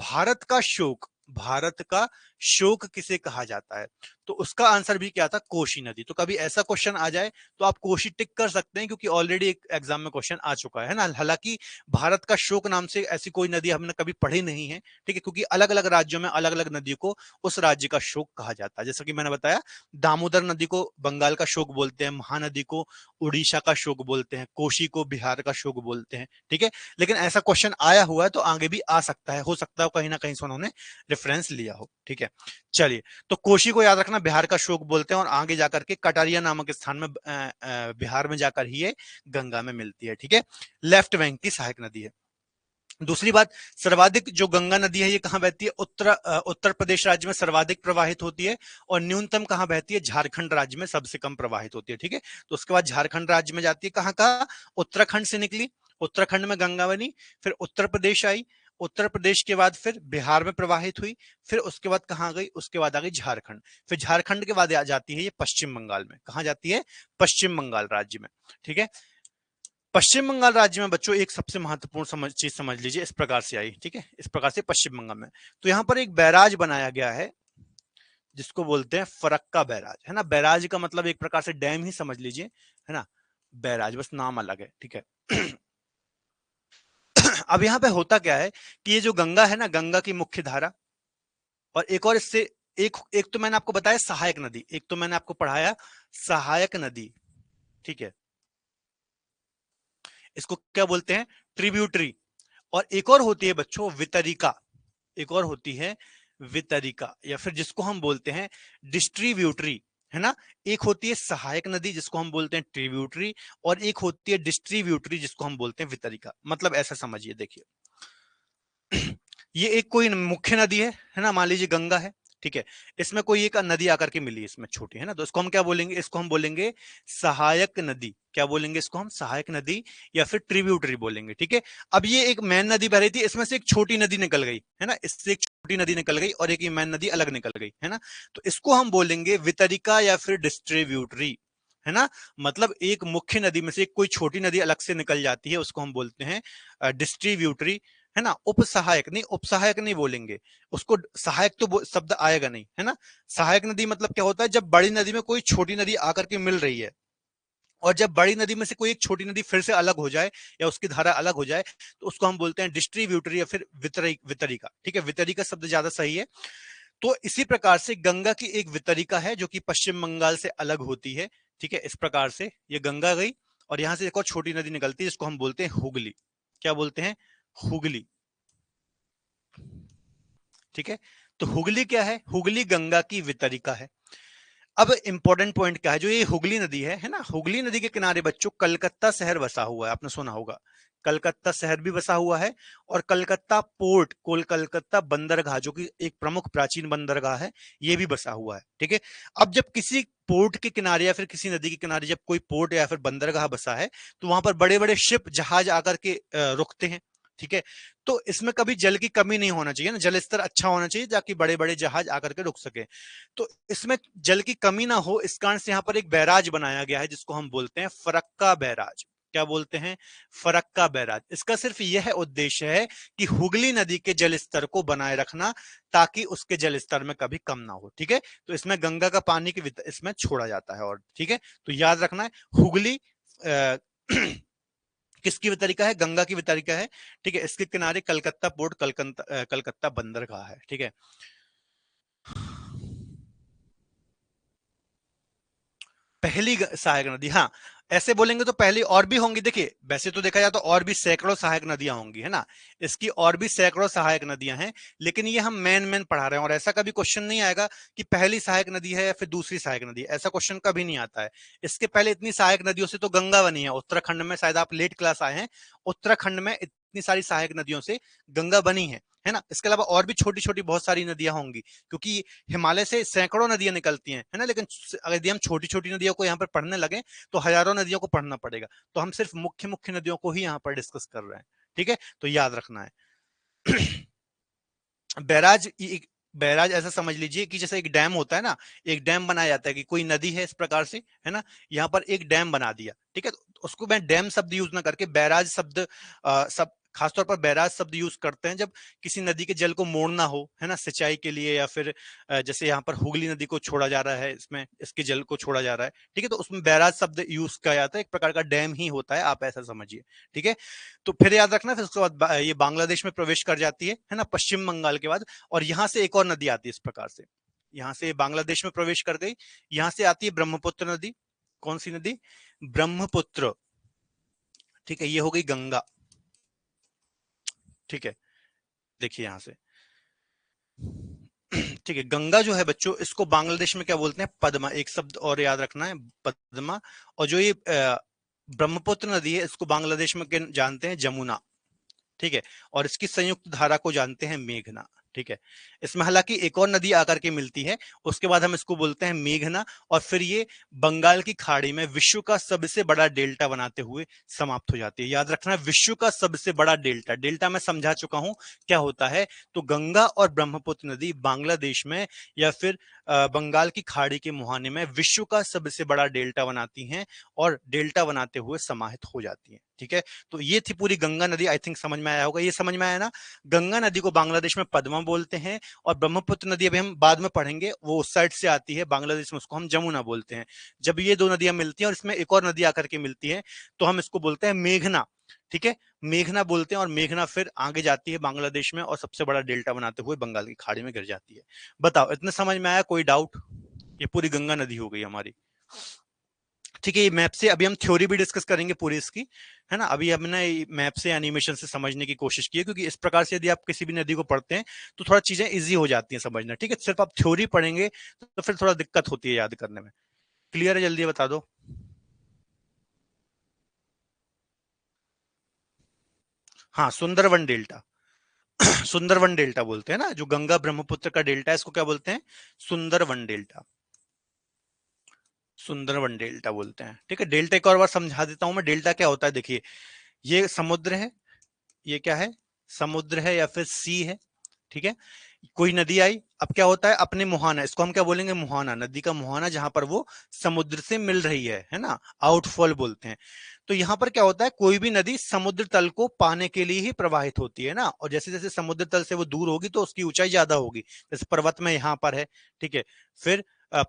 भारत का शोक, भारत का शोक किसे कहा जाता है, तो उसका आंसर भी क्या था, कोशी नदी। तो कभी ऐसा क्वेश्चन आ जाए तो आप कोशी टिक कर सकते हैं, क्योंकि ऑलरेडी एक एग्जाम में क्वेश्चन आ चुका है ना। हालांकि भारत का शोक नाम से ऐसी कोई नदी हमने कभी पढ़ी नहीं है, ठीक है, क्योंकि अलग अलग राज्यों में अलग अलग नदी को उस राज्य का शोक कहा जाता है। जैसा कि मैंने बताया, दामोदर नदी को बंगाल का शोक बोलते हैं, महानदी को उड़ीसा का शोक बोलते हैं, कोशी को बिहार का शोक बोलते हैं। ठीक है, लेकिन ऐसा क्वेश्चन आया हुआ है तो आगे भी आ सकता है, हो सकता है कहीं ना कहीं से उन्होंने रेफरेंस लिया हो। ठीक है, चलिए, तो कोशी को याद रखना बिहार का शोक बोलते हैं, और आगे जाकर के कटारिया नामक स्थान में बिहार में जाकर ही ये गंगा में मिलती है। ठीक है, लेफ्ट बैंक की सहायक नदी है। दूसरी बात, सर्वाधिक जो गंगा नदी है ये कहां बहती है, उत्तर प्रदेश राज्य में सर्वाधिक प्रवाहित होती है, और न्यूनतम कहां बहती है, झारखंड राज्य में सबसे कम प्रवाहित होती है। ठीक है, तो उसके बाद झारखंड राज्य में जाती है, कहां कहां, उत्तराखंड से निकली, उत्तराखंड में गंगा बनी, फिर उत्तर प्रदेश आई, उत्तर प्रदेश के बाद फिर बिहार में प्रवाहित हुई, फिर उसके बाद कहां गई, उसके बाद आ गई झारखंड, फिर झारखंड के बाद आ जाती है ये पश्चिम बंगाल में, कहां जाती है, पश्चिम बंगाल राज्य में। ठीक है, पश्चिम बंगाल राज्य में बच्चों एक सबसे महत्वपूर्ण चीज समझ लीजिए, इस प्रकार से आई। ठीक है, इस प्रकार से पश्चिम बंगाल में, तो यहाँ पर एक बैराज बनाया गया है जिसको बोलते हैं फरक्का बैराज, है ना। बैराज का मतलब एक प्रकार से डैम ही समझ लीजिए, है ना, बैराज, बस नाम अलग है। ठीक है अब यहाँ पे होता क्या है कि ये जो गंगा है ना, गंगा की मुख्य धारा, और एक और इससे एक एक तो मैंने आपको बताया सहायक नदी, एक तो मैंने आपको पढ़ाया सहायक नदी। ठीक है, इसको क्या बोलते हैं, ट्रिब्यूटरी। और एक और होती है बच्चों वितरिका, एक और होती है वितरिका, या फिर जिसको हम बोलते हैं डिस्ट्रीब्यूटरी, है ना। एक होती है सहायक नदी जिसको हम बोलते हैं ट्रिब्यूटरी, और एक होती है डिस्ट्रीब्यूटरी जिसको हम बोलते हैं वितरिका। मतलब ऐसा समझिए, देखिए ये एक कोई मुख्य नदी है ना, मान लीजिए गंगा है, ठीक है, इसमें कोई एक नदी आकर के मिली इसमें छोटी, है ना, तो इसको हम क्या बोलेंगे, इसको हम बोलेंगे सहायक नदी। क्या बोलेंगे इसको हम, सहायक नदी या फिर ट्रिब्यूटरी बोलेंगे। ठीक है, अब ये एक मेन नदी बह रही थी, इसमें से एक छोटी नदी निकल गई, है ना, इससे एक छोटी नदी निकल गई और एक मेन नदी अलग निकल गई, है ना, तो इसको हम बोलेंगे वितरिका या फिर डिस्ट्रीब्यूटरी, है ना। मतलब एक मुख्य नदी में से एक कोई छोटी नदी अलग से निकल जाती है, उसको हम बोलते हैं डिस्ट्रीब्यूटरी, है ना। उपसहायक नहीं, उपसहायक नहीं बोलेंगे उसको, सहायक तो शब्द आएगा नहीं, है ना। सहायक नदी मतलब क्या होता है, जब बड़ी नदी में कोई छोटी नदी आकर के मिल रही है, और जब बड़ी नदी में से कोई एक छोटी नदी फिर से अलग हो जाए या उसकी धारा अलग हो जाए, तो उसको हम बोलते हैं डिस्ट्रीब्यूटरी या फिर वितरिका। ठीक है, वितरिका शब्द ज्यादा सही है। तो इसी प्रकार से गंगा की एक वितरिका है जो कि पश्चिम बंगाल से अलग होती है। ठीक है, इस प्रकार से ये गंगा गई, और यहां से एक और छोटी नदी निकलती है जिसको हम बोलते हैं हुगली। क्या बोलते हैं, हुगली। ठीक है, तो हुगली क्या है, हुगली गंगा की वितरिका है। अब इंपॉर्टेंट पॉइंट क्या है, जो ये हुगली नदी है ना, हुगली नदी के किनारे बच्चों कलकत्ता शहर बसा हुआ है, आपने सुना होगा, कलकत्ता शहर भी बसा हुआ है, और कलकत्ता पोर्ट, कलकत्ता बंदरगाह जो कि एक प्रमुख प्राचीन बंदरगाह है, ये भी बसा हुआ है। ठीक है, अब जब किसी पोर्ट के किनारे या फिर किसी नदी के किनारे जब कोई पोर्ट या फिर बंदरगाह बसा है, तो वहां पर बड़े बड़े शिप जहाज आकर के रुकते हैं। ठीक है, तो इसमें कभी जल की कमी नहीं होना चाहिए ना, जल स्तर अच्छा होना चाहिए ताकि बड़े बड़े जहाज आकर के रुक सके। तो इसमें जल की कमी ना हो, इस कारण से यहाँ पर एक बैराज बनाया गया है जिसको हम बोलते हैं फरक्का बैराज। क्या बोलते हैं, फरक्का बैराज। इसका सिर्फ यह उद्देश्य है कि हुगली नदी के जल स्तर को बनाए रखना, ताकि उसके जल स्तर में कभी कम ना हो। ठीक है, तो इसमें गंगा का पानी की इसमें छोड़ा जाता है, और ठीक है, तो याद रखना है हुगली किसकी वितरिका है, गंगा की वितरिका है। ठीक है, इसके किनारे कलकत्ता पोर्ट, कलकत्ता बंदरगाह है। ठीक है, पहली सहायक नदी, हाँ, ऐसे बोलेंगे तो पहली और भी होंगी। देखिए वैसे तो देखा जाए तो और भी सैकड़ों सहायक नदियां होंगी, है ना, इसकी और भी सैकड़ों सहायक नदियां हैं, लेकिन ये हम मेन पढ़ा रहे हैं, और ऐसा कभी क्वेश्चन नहीं आएगा कि पहली सहायक नदी है या फिर दूसरी सहायक नदी, ऐसा क्वेश्चन कभी नहीं आता है। इसके पहले इतनी सहायक नदियों से तो गंगा बनी है उत्तराखंड में, शायद आप लेट क्लास आए हैं, उत्तराखंड में इतनी सारी सहायक नदियों से गंगा बनी है ना। इसके अलावा और भी छोटी छोटी बहुत सारी नदियां होंगी, क्योंकि हिमालय से सैकड़ों नदियां निकलती हैं, है ना। लेकिन यदि हम छोटी छोटी नदियों को यहाँ पर पढ़ने लगे तो हजारों नदियों को पढ़ना पड़ेगा। तो हम सिर्फ मुख्य मुख्य नदियों को ही यहाँ पर डिस्कस कर रहे हैं, ठीक है। तो याद रखना है। बैराज, बैराज ऐसा समझ लीजिए कि जैसे एक डैम होता है ना, एक डैम बनाया जाता है कि कोई नदी है इस प्रकार से, है ना, यहाँ पर एक डैम बना दिया, ठीक है। तो उसको मैं डैम शब्द यूज ना करके बैराज शब्द सब खासतौर पर बैराज शब्द यूज करते हैं जब किसी नदी के जल को मोड़ना हो, है ना, सिंचाई के लिए, या फिर जैसे यहाँ पर हुगली नदी को छोड़ा जा रहा है, इसमें इसके जल को छोड़ा जा रहा है, ठीक है। तो उसमें बैराज शब्द यूज किया जाता है, एक प्रकार का डैम ही होता है, आप ऐसा समझिए, ठीक है। तो फिर याद रखना, फिर उसके बाद ये बांग्लादेश में प्रवेश कर जाती है ना, पश्चिम बंगाल के बाद। और यहां से एक और नदी आती है इस प्रकार से, यहां से बांग्लादेश में प्रवेश कर गई, यहां से आती है ब्रह्मपुत्र नदी। कौन सी नदी? ब्रह्मपुत्र, ठीक है। ये हो गई गंगा, ठीक है। देखिए यहां से, ठीक है। गंगा जो है बच्चों, इसको बांग्लादेश में क्या बोलते हैं? पद्मा। एक शब्द और याद रखना है, पद्मा। और जो ये ब्रह्मपुत्र नदी है, इसको बांग्लादेश में जानते हैं जमुना, ठीक है। और इसकी संयुक्त धारा को जानते हैं मेघना, ठीक है। इसमें हालांकि एक और नदी आकर के मिलती है, उसके बाद हम इसको बोलते हैं मेघना। और फिर ये बंगाल की खाड़ी में विश्व का सबसे बड़ा डेल्टा बनाते हुए समाप्त हो जाती है। याद रखना, विश्व का सबसे बड़ा डेल्टा, डेल्टा मैं समझा चुका हूं क्या होता है। तो गंगा और ब्रह्मपुत्र नदी बांग्लादेश में या फिर बंगाल की खाड़ी के मुहाने में विश्व का सबसे बड़ा डेल्टा बनाती हैं और डेल्टा बनाते हुए समाहित हो जाती हैं, ठीक है। तो ये थी पूरी गंगा नदी। आई थिंक समझ में आया होगा, ये समझ में आया ना। गंगा नदी को बांग्लादेश में पद्मा बोलते हैं, और ब्रह्मपुत्र नदी अभी हम बाद में पढ़ेंगे, वो उस साइड से आती है बांग्लादेश में, उसको हम जमुना बोलते हैं। जब ये दो नदियां मिलती हैं और इसमें एक और नदी आकर के मिलती है, तो हम इसको बोलते हैं मेघना, ठीक है। मेघना बोलते हैं, और मेघना फिर आगे जाती है बांग्लादेश में और सबसे बड़ा डेल्टा बनाते हुए बंगाल की खाड़ी में गिर जाती है। बताओ, इतने समझ में आया? कोई डाउट? ये पूरी गंगा नदी हो गई हमारी, ठीक है। ये मैप से अभी हम थ्योरी भी डिस्कस करेंगे पूरी इसकी, है ना। अभी हमने मैप से एनिमेशन से समझने की कोशिश की है, क्योंकि इस प्रकार से यदि आप किसी भी नदी को पढ़ते हैं तो थोड़ा चीजें इजी हो जाती हैं समझना, ठीक है। सिर्फ आप थ्योरी पढ़ेंगे तो फिर थोड़ा दिक्कत होती है याद करने में। क्लियर है? जल्दी बता दो। हाँ, सुंदरवन डेल्टा। सुंदरवन डेल्टा बोलते हैं ना, जो गंगा ब्रह्मपुत्र का डेल्टा है, इसको क्या बोलते हैं? सुंदरवन डेल्टा। सुंदरवन डेल्टा बोलते हैं, ठीक है। डेल्टा एक और बार समझा देता हूं मैं, डेल्टा क्या होता है। देखिए, ये समुद्र है, ये क्या है? समुद्र है या फिर सी है, ठीक है। कोई नदी आई, अब क्या होता है? अपने मुहाना, इसको हम क्या बोलेंगे? मुहाना, नदी का मुहाना, जहां पर वो समुद्र से मिल रही है ना, आउटफॉल बोलते हैं। तो यहां पर क्या होता है? कोई भी नदी समुद्र तल को पाने के लिए ही प्रवाहित होती है ना, और जैसे जैसे समुद्र तल से वो दूर होगी तो उसकी ऊंचाई ज्यादा होगी। जैसे पर्वत में यहां पर है, ठीक है। फिर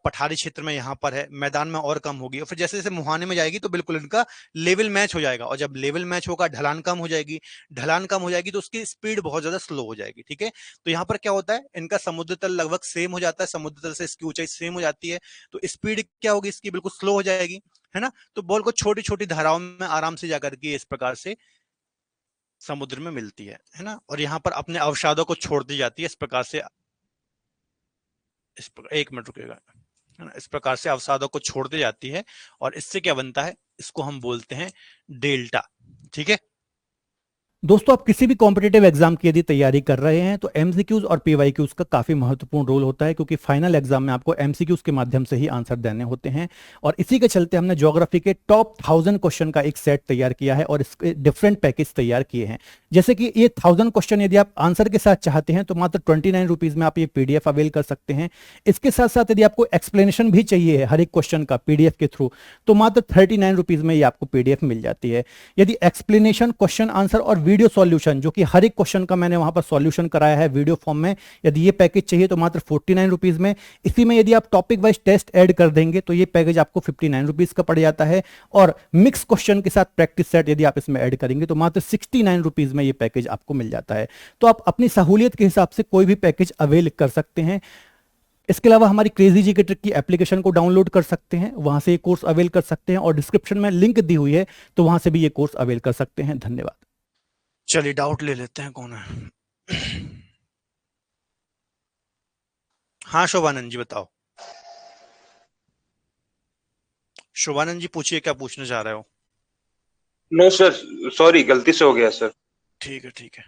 पठारी क्षेत्र में यहां पर है, मैदान में और कम होगी, और फिर जैसे जैसे मुहाने में जाएगी तो बिल्कुल इनका लेवल मैच हो जाएगा, और जब लेवल मैच होगा ढलान कम हो जाएगी, ढलान कम हो जाएगी तो उसकी स्पीड बहुत ज्यादा स्लो हो जाएगी, ठीक है। तो यहाँ पर क्या होता है? इनका समुद्र तल लगभग सेम हो जाता है, समुद्र तल से इसकी ऊंचाई सेम हो जाती है, तो स्पीड क्या होगी इसकी? बिल्कुल स्लो हो जाएगी, है ना। तो बॉल को छोटी छोटी धाराओं में आराम से जाकर के इस प्रकार से समुद्र में मिलती है ना। और यहाँ पर अपने अवसादों को छोड़ दी जाती है इस प्रकार से, इस प्रकार, एक मिनट रुकेगा, है ना, इस प्रकार से अवसादों को छोड़ दी जाती है, और इससे क्या बनता है? इसको हम बोलते हैं डेल्टा, ठीक है। दोस्तों, आप किसी भी कॉम्पिटेटिव एग्जाम की यदि तैयारी कर रहे हैं तो एमसीक्यूज और पीवाईक्यूज का काफी महत्वपूर्ण रोल होता है, क्योंकि फाइनल एग्जाम में आपको एमसीक्यूज के माध्यम से ही आंसर देने होते हैं। और इसी के चलते हमने ज्योग्राफी के टॉप 1000 क्वेश्चन का एक सेट तैयार किया है और इसके डिफरेंट पैकेज तैयार किए हैं। जैसे कि ये 1000 क्वेश्चन यदि आप आंसर के साथ चाहते हैं तो मात्र 29 रुपीज में आप ये पीडीएफ अवेल कर सकते हैं। इसके साथ साथ यदि आपको एक्सप्लेनेशन भी चाहिए है हर एक क्वेश्चन का पीडीएफ के थ्रू, तो मात्र 39 रुपीज में ये आपको पीडीएफ मिल जाती है। यदि एक्सप्लेनेशन, क्वेश्चन आंसर और वीडियो सॉल्यूशन, जो कि हर एक क्वेश्चन का मैंने वहां पर सॉल्यूशन कराया है वीडियो फॉर्म में, यदि ये पैकेज चाहिए तो मात्र 49 रुपीज में। इसी में यदि आप टॉपिक वाइज टेस्ट ऐड कर देंगे तो ये पैकेज आपको 59 रुपीज का पड़ जाता है। और मिक्स क्वेश्चन के साथ प्रैक्टिस सेट यदि आप इसमें ऐड करेंगे तो मात्र 69 रुपीज में ये पैकेज आपको मिल जाता है। तो आप अपनी सहूलियत के हिसाब से कोई भी पैकेज अवेल कर सकते हैं। इसके अलावा हमारी क्रेजी जी के ट्रिक की एप्लीकेशन को डाउनलोड कर सकते हैं, वहां से ये कोर्स अवेल कर सकते हैं, और डिस्क्रिप्शन में लिंक दी हुई है तो वहां से भी ये कोर्स अवेल कर सकते हैं। धन्यवाद। चलिए डाउट ले लेते हैं, कौन है? हाँ शोभानंद जी बताओ। शोभानंद जी पूछिए, क्या पूछना चाह रहे हो? नो सर, सॉरी गलती से हो गया सर। ठीक है ठीक है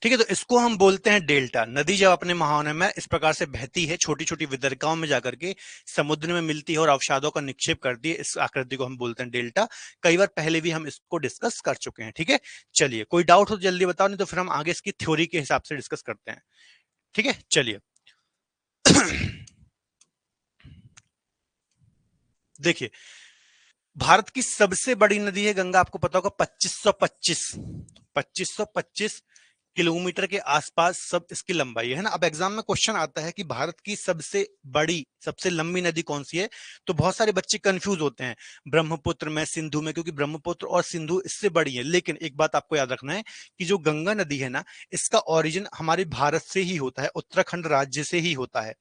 ठीक है। तो इसको हम बोलते हैं डेल्टा। नदी जब अपने मुहाने में इस प्रकार से बहती है, छोटी छोटी वितरकाओं में जाकर के समुद्र में मिलती है और अवसादों का निक्षेप करती है, इस आकृति को हम बोलते हैं डेल्टा। कई बार पहले भी हम इसको डिस्कस कर चुके हैं। ठीक है, चलिए कोई डाउट हो तो जल्दी बताओ, नहीं तो फिर हम आगे इसकी थ्योरी के हिसाब से डिस्कस करते हैं। ठीक है, चलिए देखिए, भारत की सबसे बड़ी नदी है गंगा, आपको पता होगा 2525 किलोमीटर के आसपास सब इसकी लंबाई है ना। अब एग्जाम में क्वेश्चन आता है कि भारत की सबसे बड़ी सबसे लंबी नदी कौन सी है, तो बहुत सारे बच्चे कंफ्यूज होते हैं ब्रह्मपुत्र में, सिंधु में, क्योंकि ब्रह्मपुत्र और सिंधु इससे बड़ी है। लेकिन एक बात आपको याद रखना है कि जो गंगा नदी है ना, इसका ओरिजिन हमारे भारत से ही होता है, उत्तराखंड राज्य से ही होता है।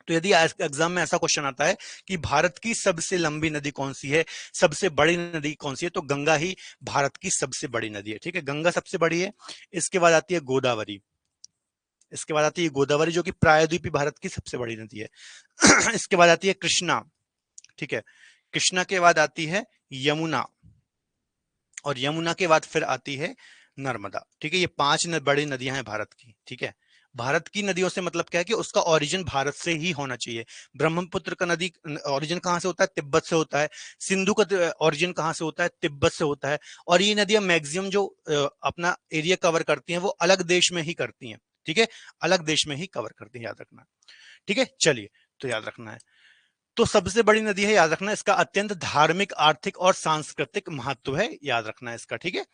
तो यदि एग्जाम में ऐसा क्वेश्चन आता है कि भारत की सबसे लंबी नदी कौन सी है, सबसे बड़ी नदी कौन सी है, तो गंगा ही भारत की सबसे बड़ी नदी है। ठीक है, गंगा सबसे बड़ी है। इसके बाद आती है गोदावरी, इसके बाद आती है गोदावरी जो कि प्रायद्वीपीय भारत की सबसे बड़ी नदी है। इसके बाद आती है कृष्णा। ठीक है, कृष्णा के बाद आती है यमुना, और यमुना के बाद फिर आती है नर्मदा। ठीक है, ये 5 बड़ी नदियां हैं भारत की। ठीक है, भारत की नदियों से मतलब क्या है कि उसका ओरिजिन भारत से ही होना चाहिए। ब्रह्मपुत्र का नदी ओरिजिन कहां से होता है, तिब्बत से होता है। सिंधु का ओरिजिन कहां से होता है, तिब्बत से होता है। और ये नदियां मैक्सिमम जो अपना एरिया कवर करती हैं वो अलग देश में ही करती हैं। ठीक है, अलग देश में ही कवर करती है, याद रखना। ठीक है, चलिए, तो याद रखना है। तो सबसे बड़ी नदी है, याद रखना, इसका अत्यंत धार्मिक, आर्थिक और सांस्कृतिक महत्व है, याद रखना है इसका। ठीक है,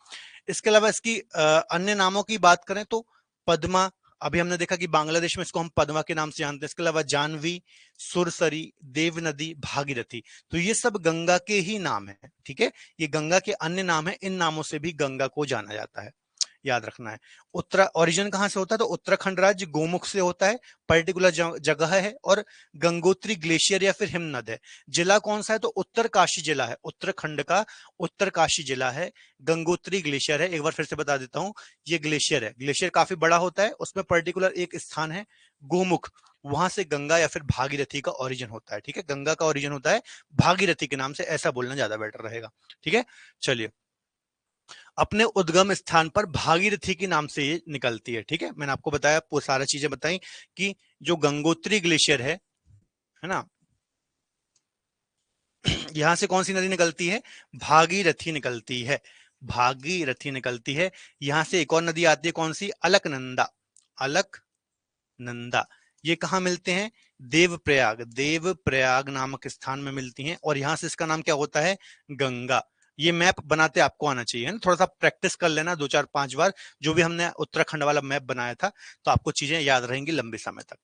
इसके अलावा इसकी अन्य नामों की बात करें तो पद्मा, अभी हमने देखा कि बांग्लादेश में इसको हम पद्मा के नाम से जानते हैं। इसके अलावा जानवी, सुरसरी, देव नदी, भागीरथी, तो ये सब गंगा के ही नाम है। ठीक है, ये गंगा के अन्य नाम है, इन नामों से भी गंगा को जाना जाता है, याद रखना है। उत्तरा ओरिजिन कहां से होता है, तो उत्तराखंड राज्य गोमुख से होता है, पर्टिकुलर जगह है, और गंगोत्री ग्लेशियर या फिर हिमनद है। जिला कौन सा है, तो उत्तरकाशी जिला है, उत्तराखंड का उत्तरकाशी जिला है। गंगोत्री ग्लेशियर है, एक बार फिर से बता देता हूं, ये ग्लेशियर है। ग्लेशियर काफी बड़ा होता है, उसमें पर्टिकुलर एक स्थान है गोमुख, वहां से गंगा या फिर भागीरथी का ओरिजिन होता है। ठीक है, गंगा का ओरिजिन होता है भागीरथी के नाम से, ऐसा बोलना ज्यादा बेटर रहेगा। ठीक है, चलिए, अपने उद्गम स्थान पर भागीरथी के नाम से ये निकलती है। ठीक है, मैंने आपको बताया, सारा चीजें बताई कि जो गंगोत्री ग्लेशियर है ना, यहां से कौन सी नदी निकलती है, भागीरथी निकलती है, भागीरथी निकलती है। यहां से एक और नदी आती है, कौन सी, अलकनंदा, अलकनंदा। ये कहां मिलते हैं, देवप्रयाग, देवप्रयाग नामक स्थान में मिलती हैं, और यहां से इसका नाम क्या होता है, गंगा। ये मैप बनाते आपको आना चाहिए ना, थोड़ा सा प्रैक्टिस कर लेना 2 4 5 बार, जो भी हमने उत्तराखंड वाला मैप बनाया था, तो आपको चीजें याद रहेंगी लंबे समय तक।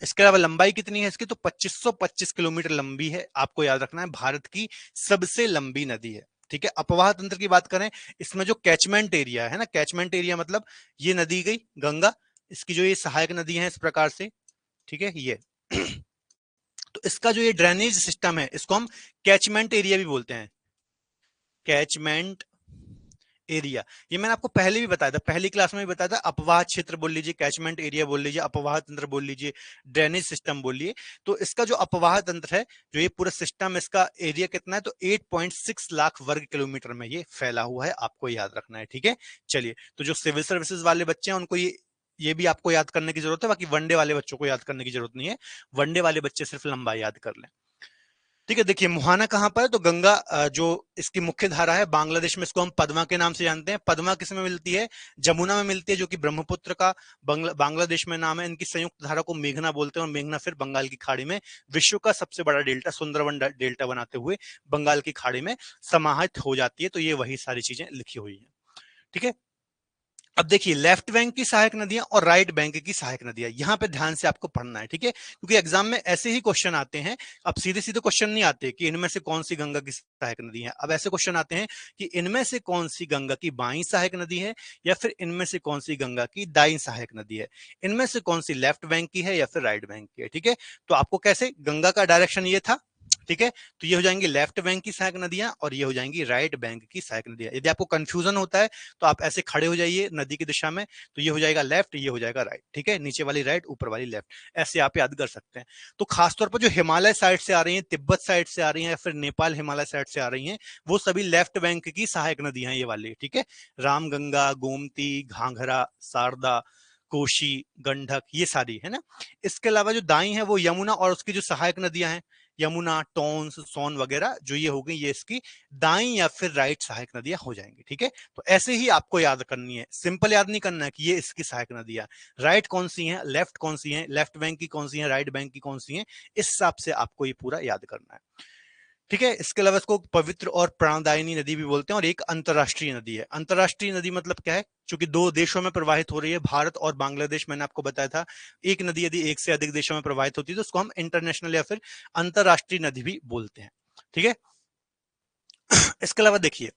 इसके अलावा लंबाई कितनी है इसकी, तो 2525 किलोमीटर लंबी है, आपको याद रखना है, भारत की सबसे लंबी नदी है। ठीक है, अपवाह तंत्र की बात करें, इसमें जो कैचमेंट एरिया है ना, कैचमेंट एरिया मतलब ये नदी गई गंगा, इसकी जो ये सहायक नदी है इस प्रकार से, ठीक है, ये तो इसका जो ये ड्रेनेज सिस्टम है, इसको हम कैचमेंट एरिया भी बोलते हैं, कैचमेंट एरिया। ये मैंने आपको पहले भी बताया था, पहली क्लास में भी बताया था, अपवाह क्षेत्र बोल लीजिए, कैचमेंट एरिया बोल लीजिए, अपवाह तंत्र बोल लीजिए, ड्रेनेज सिस्टम बोलिए। तो इसका जो अपवाह तंत्र है, जो ये पूरा सिस्टम, इसका एरिया कितना है, तो 8.6 लाख वर्ग किलोमीटर में ये फैला हुआ है, आपको याद रखना है। ठीक है, चलिए, तो जो सिविल सर्विसेज वाले बच्चे हैं उनको ये भी आपको याद करने की जरूरत है, बाकी वनडे वाले बच्चों को याद करने की जरूरत नहीं है, वनडे वाले बच्चे सिर्फ लंबा याद कर लें। ठीक है, देखिए मुहाना कहां पर है, तो गंगा जो इसकी मुख्य धारा है, बांग्लादेश में इसको हम पद्मा के नाम से जानते हैं। पद्मा किस में मिलती है, जमुना में मिलती है, जो कि ब्रह्मपुत्र का बांग्लादेश में नाम है। इनकी संयुक्त धारा को मेघना बोलते हैं, और मेघना फिर बंगाल की खाड़ी में विश्व का सबसे बड़ा डेल्टा, सुंदरवन डेल्टा बनाते हुए बंगाल की खाड़ी में समाहित हो जाती है। तो ये वही सारी चीजें लिखी हुई है। ठीक है, अब देखिए, लेफ्ट बैंक की सहायक नदियां और राइट बैंक की सहायक नदियां, यहां पे ध्यान से आपको पढ़ना है। ठीक है, क्योंकि एग्जाम में ऐसे ही क्वेश्चन आते हैं। अब सीधे सीधे क्वेश्चन नहीं आते कि इनमें से कौन सी गंगा की सहायक नदी है, अब ऐसे क्वेश्चन आते हैं कि इनमें से कौन सी गंगा की बाईं सहायक नदी है, या फिर इनमें से कौन सी गंगा की दाईं सहायक नदी है, इनमें से कौन सी लेफ्ट बैंक की है या फिर राइट बैंक की है। ठीक है, तो आपको कैसे, गंगा का डायरेक्शन ये था, ठीक है, तो ये हो जाएंगी लेफ्ट बैंक की सहायक नदियां और ये हो जाएंगी राइट बैंक की सहायक नदियां। यदि आपको कंफ्यूजन होता है तो आप ऐसे खड़े हो जाइए नदी की दिशा में, तो ये हो जाएगा लेफ्ट, ये हो जाएगा राइट। ठीक है, नीचे वाली राइट, ऊपर वाली लेफ्ट, ऐसे आप याद कर सकते हैं। तो खासतौर पर जो हिमालय साइड से आ रही है, तिब्बत साइड से आ रही है या फिर नेपाल हिमालय साइड से आ रही है, वो सभी लेफ्ट बैंक की सहायक नदियां हैं ये वाली। ठीक है, रामगंगा, गोमती, घाघरा, शारदा, कोशी, गंडक, ये सारी है ना। इसके अलावा जो दाई है वो यमुना और उसकी जो सहायक नदियां हैं, यमुना, टोंस, सोन वगैरह, जो ये हो गई, ये इसकी दाई या फिर राइट सहायक नदियां हो जाएंगी। ठीक है, तो ऐसे ही आपको याद करनी है, सिंपल याद नहीं करना है कि ये इसकी सहायक नदियां, राइट कौन सी हैं, लेफ्ट कौन सी हैं, लेफ्ट बैंक की कौन सी हैं, राइट बैंक की कौन सी हैं, इस हिसाब से आपको ये पूरा याद करना है। ठीक है, इसके अलावा इसको पवित्र और प्राणदायिनी नदी भी बोलते हैं, और एक अंतरराष्ट्रीय नदी है। अंतरराष्ट्रीय नदी मतलब क्या है, चूंकि दो देशों में प्रवाहित हो रही है, भारत और बांग्लादेश, मैंने आपको बताया था, एक नदी यदि एक से अधिक देशों में प्रवाहित होती है तो उसको हम इंटरनेशनल या फिर अंतरराष्ट्रीय नदी भी बोलते हैं। ठीक है, इसके अलावा देखिए,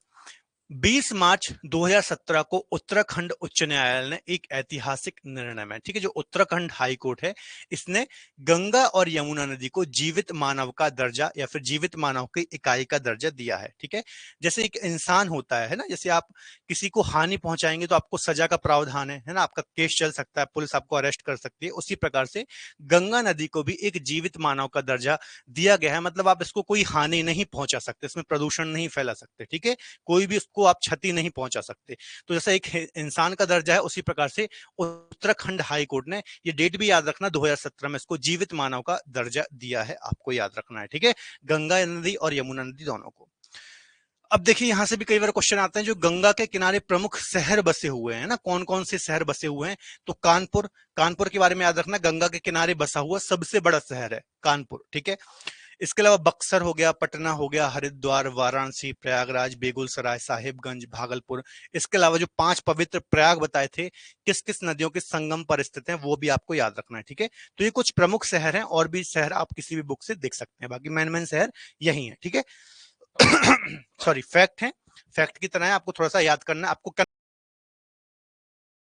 20 मार्च 2017 को उत्तराखंड उच्च न्यायालय ने एक ऐतिहासिक निर्णय में, ठीक है, जो उत्तराखंड हाई कोर्ट है, इसने गंगा और यमुना नदी को जीवित मानव का दर्जा या फिर जीवित मानव की इकाई का दर्जा दिया है। ठीक है, जैसे एक इंसान होता है ना, जैसे आप किसी को हानि पहुंचाएंगे तो आपको सजा का प्रावधान है ना, आपका केस चल सकता है, पुलिस आपको अरेस्ट कर सकती है, उसी प्रकार से गंगा नदी को भी एक जीवित मानव का दर्जा दिया गया है। मतलब आप इसको कोई हानि नहीं पहुंचा सकते, इसमें प्रदूषण नहीं फैला सकते। ठीक है, कोई भी उसको आप क्षति नहीं पहुंचा सकते। तो जैसा एक इंसान का दर्जा है, उसी प्रकार से उत्तराखंड हाई कोर्ट ने, ये डेट भी याद रखना, 2017 में इसको जीवित मानव का दर्जा दिया है, आपको याद रखना है। ठीक है, गंगा नदी और यमुना नदी दोनों को। अब देखिए, यहां से भी कई बार क्वेश्चन आते हैं, जो गंगा के किनारे प्रमुख शहर बसे हुए हैं ना, कौन कौन से शहर बसे हुए हैं, तो कानपुर, कानपुर के बारे में याद रखना, गंगा के किनारे बसा हुआ सबसे बड़ा शहर है कानपुर। ठीक है, इसके अलावा बक्सर हो गया, पटना हो गया, हरिद्वार, वाराणसी, प्रयागराज, बेगूसराय, साहिबगंज, भागलपुर। इसके अलावा जो 5 पवित्र प्रयाग बताए थे, किस किस नदियों के संगम पर स्थित हैं, वो भी आपको याद रखना है। ठीक है, तो ये कुछ प्रमुख शहर हैं, और भी शहर आप किसी भी बुक से देख सकते हैं, बाकी मेन मेन शहर यही है। ठीक है, सॉरी, फैक्ट है, फैक्ट की तरह है, आपको थोड़ा सा याद करना है, आपको